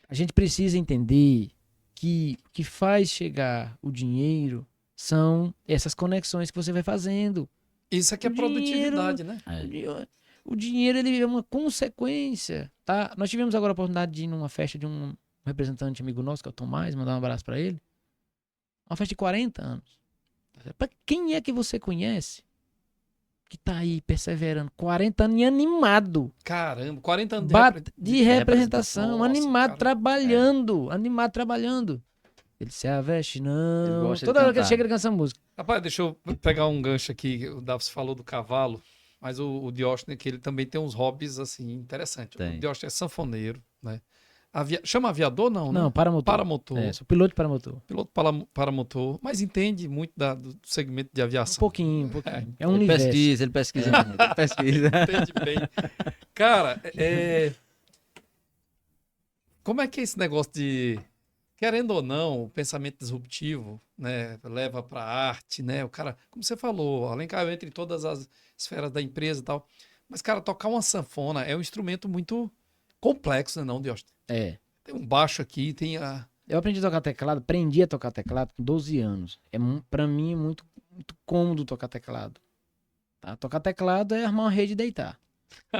a gente precisa entender que o que faz chegar o dinheiro são essas conexões que você vai fazendo. Isso aqui é O dinheiro- produtividade, né? É. O dinheiro ele é uma consequência, tá? Nós tivemos agora a oportunidade de ir numa festa de um representante amigo nosso, que é o Tomás, mandar um abraço pra ele. Uma festa de 40 anos. Pra quem é que você conhece que tá aí perseverando 40 anos e animado? Caramba, 40 anos De representação, Nossa, animado, cara. animado, trabalhando. Ele se aveste, Ele não. gosta de Toda hora que ele cantar. chega, ele canta essa música. Rapaz, deixa eu pegar um gancho aqui. O Davis falou do cavalo, mas o Diógenes, que ele também tem uns hobbies assim interessantes. Tem. O Diógenes é sanfoneiro, né? Chama aviador, não, né? Não, paramotor. Paramotor. É, sou piloto de paramotor. Piloto paramotor, mas entende muito do segmento de Um aviação. pouquinho. É um Ele universo. pesquisa muito, ele pesquisa. Entende bem. Cara, como é que é esse negócio de, querendo ou não, o pensamento disruptivo, né, leva para a arte, né? O cara, como você falou, Alencar entra em todas as esferas da empresa e tal. Mas, cara, tocar uma sanfona é um instrumento muito complexo, né, não, Diógenes? É. Tem um baixo aqui, tem a... Eu aprendi a tocar teclado, aprendi a tocar teclado com 12 anos. Pra mim é muito, muito cômodo tocar teclado. Tá? Tocar teclado é armar uma rede e deitar.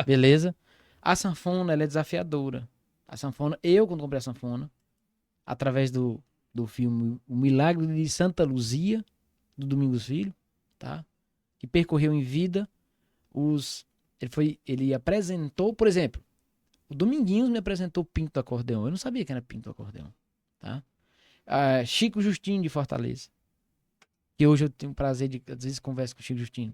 Beleza? A sanfona, ela é desafiadora. A sanfona, quando comprei a sanfona, através do filme O Milagre de Santa Luzia, do Domingos Filho, tá? Que percorreu em vida ele apresentou, por exemplo, o Dominguinhos me apresentou o Pinto do Acordeão. Eu não sabia que era Pinto do Acordeão, tá? Chico Justino de Fortaleza, que hoje eu tenho o prazer de, às vezes, converso com o Chico Justino.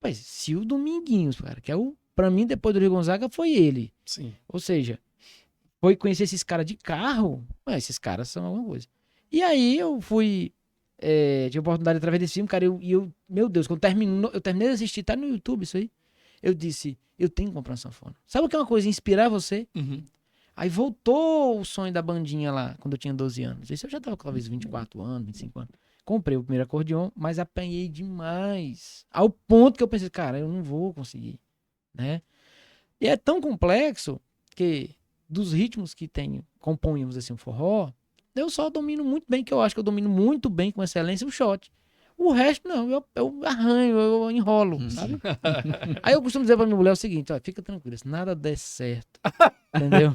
Mas se o Dominguinhos, cara, que é pra mim, depois do Rio Gonzaga, foi ele. Sim. Ou seja, foi conhecer esses caras de carro, mas esses caras são alguma coisa. E aí eu fui, tive a oportunidade através desse filme, cara, meu Deus, quando eu terminei de assistir, tá no YouTube isso aí, eu disse, eu tenho que comprar uma sanfona. Sabe o que é uma coisa? Inspirar você? Uhum. Aí voltou o sonho da bandinha lá, quando eu tinha 12 anos. Isso eu já tava com talvez 24 anos, 25 anos. Comprei o primeiro acordeon, mas apanhei demais. Ao ponto que eu pensei, cara, eu não vou conseguir, né? E é tão complexo que dos ritmos que compõemos assim um forró, eu só domino muito bem, que eu acho que eu domino muito bem com excelência o shot. O resto, não, eu arranho, eu enrolo, sabe? Aí eu costumo dizer pra minha mulher o seguinte, ó, fica tranquila, se nada der certo, entendeu?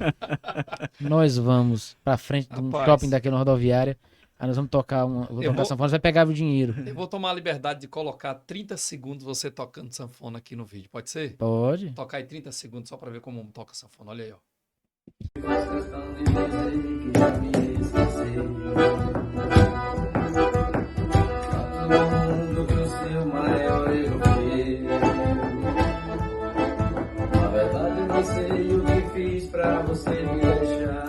Nós vamos pra frente de um Rapaz. shopping daquele na rodoviária, aí nós vamos tocar sanfona, você vai pegar o dinheiro. Eu vou tomar a liberdade de colocar 30 segundos você tocando sanfona aqui no vídeo, pode ser? Pode. Tocar aí 30 segundos só pra ver como toca sanfona, olha aí, ó. Faz questão de dizer que já me esqueceu. Tá todo mundo que o seu maior erro foi eu. Na verdade não sei o que fiz pra você me deixar.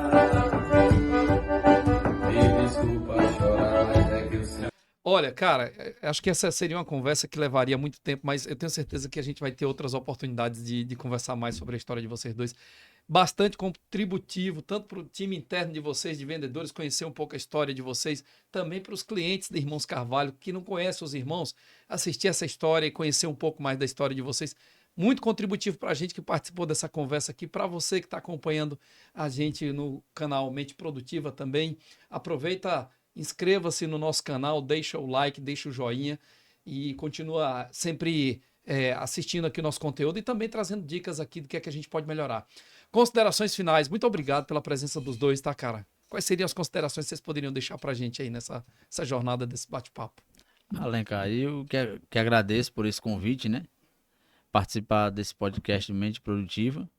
Olha, cara, acho que essa seria uma conversa que levaria muito tempo, mas eu tenho certeza que a gente vai ter outras oportunidades de conversar mais sobre a história de vocês dois. Bastante contributivo, tanto para o time interno de vocês, de vendedores, conhecer um pouco a história de vocês, também para os clientes de Irmãos Carvalho, que não conhecem os irmãos, assistir essa história e conhecer um pouco mais da história de vocês. Muito contributivo para a gente que participou dessa conversa aqui, para você que está acompanhando a gente no canal Mente Produtiva também. Aproveita, inscreva-se no nosso canal, deixa o like, deixa o joinha e continua sempre assistindo aqui o nosso conteúdo e também trazendo dicas aqui do que é que a gente pode melhorar. Considerações finais. Muito obrigado pela presença dos dois, tá, cara? Quais seriam as considerações que vocês poderiam deixar pra gente aí nessa jornada desse bate-papo? Alencar, eu que agradeço por esse convite, né? Participar desse podcast Mente Produtiva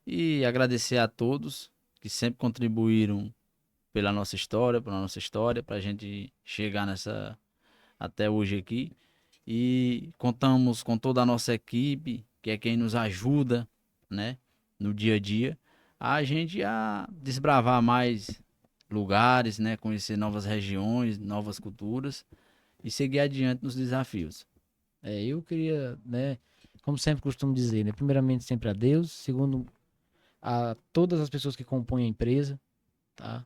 e agradecer a todos que sempre contribuíram pela nossa história, para a gente chegar até hoje aqui. E contamos com toda a nossa equipe, que é quem nos ajuda, né, no dia a dia, a gente a desbravar mais lugares, né, conhecer novas regiões, novas culturas e seguir adiante nos desafios. Eu queria, né, como sempre costumo dizer, né, primeiramente sempre a Deus, segundo a todas as pessoas que compõem a empresa, tá?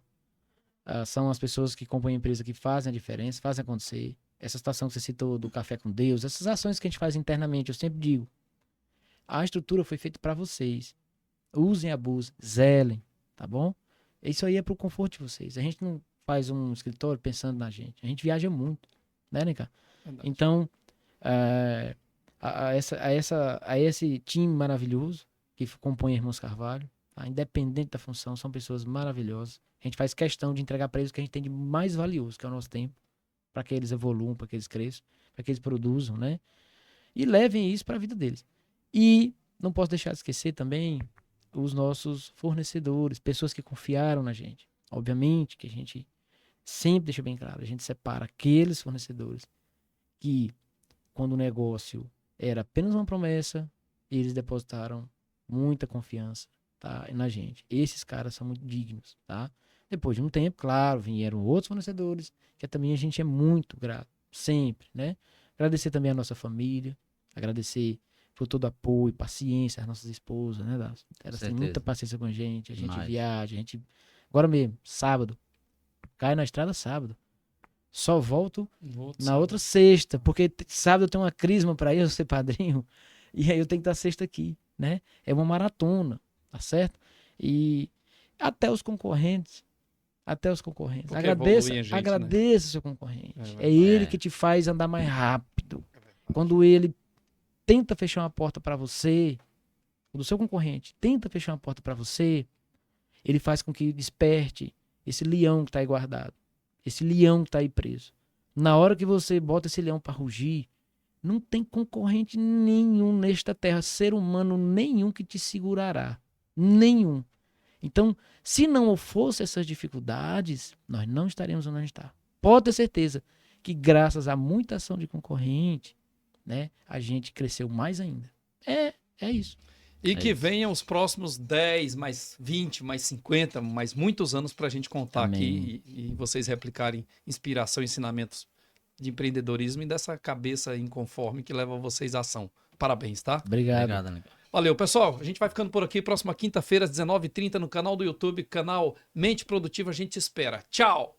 São as pessoas que compõem a empresa que fazem a diferença, fazem acontecer. Essa situação que você citou do Café com Deus, essas ações que a gente faz internamente, eu sempre digo, a estrutura foi feita para vocês. Usem, abusem, zelem, tá bom? Isso aí é pro conforto de vocês. A gente não faz um escritório pensando na gente. A gente viaja muito, né, cara? Então, a esse time maravilhoso que compõe Irmãos Carvalho, tá? Independente da função, são pessoas maravilhosas. A gente faz questão de entregar para eles o que a gente tem de mais valioso, que é o nosso tempo, para que eles evoluam, para que eles cresçam, para que eles produzam, né? E levem isso para a vida deles. E não posso deixar de esquecer também os nossos fornecedores, pessoas que confiaram na gente. Obviamente que a gente sempre deixa bem claro, a gente separa aqueles fornecedores que, quando o negócio era apenas uma promessa, eles depositaram muita confiança, tá, na gente. Esses caras são muito dignos, tá? Depois de um tempo, claro, vieram outros fornecedores, que também a gente é muito grato, sempre, né? Agradecer também a nossa família, agradecer por todo o apoio, paciência, as nossas esposas, né, Daço? Elas têm muita paciência com a gente viaja, a gente... Agora mesmo, sábado, cai na estrada sábado. Só volto na outra sexta, porque sábado eu tenho uma crisma para eu ser padrinho, e aí eu tenho que estar sexta aqui, né? É uma maratona, tá certo? E até os concorrentes, Porque agradeça, evolui a gente, agradeça o seu concorrente. É ele que te faz andar mais rápido. Quando ele tenta fechar uma porta para você, quando o seu concorrente tenta fechar uma porta para você, ele faz com que desperte esse leão que está aí guardado, esse leão que está aí preso. Na hora que você bota esse leão para rugir, não tem concorrente nenhum nesta terra, ser humano nenhum que te segurará. Nenhum. Então, se não fosse essas dificuldades, nós não estaríamos onde a gente está. Pode ter certeza que graças a muita ação de concorrente, né, a gente cresceu mais ainda. É isso. E que venham os próximos 10, mais 20, mais 50, mais muitos anos para a gente contar aqui e vocês replicarem inspiração e ensinamentos de empreendedorismo e dessa cabeça inconforme que leva vocês à ação. Parabéns, tá? Obrigado. Valeu, pessoal. A gente vai ficando por aqui. Próxima quinta-feira, às 19h30, no canal do YouTube, canal Mente Produtiva. A gente espera. Tchau!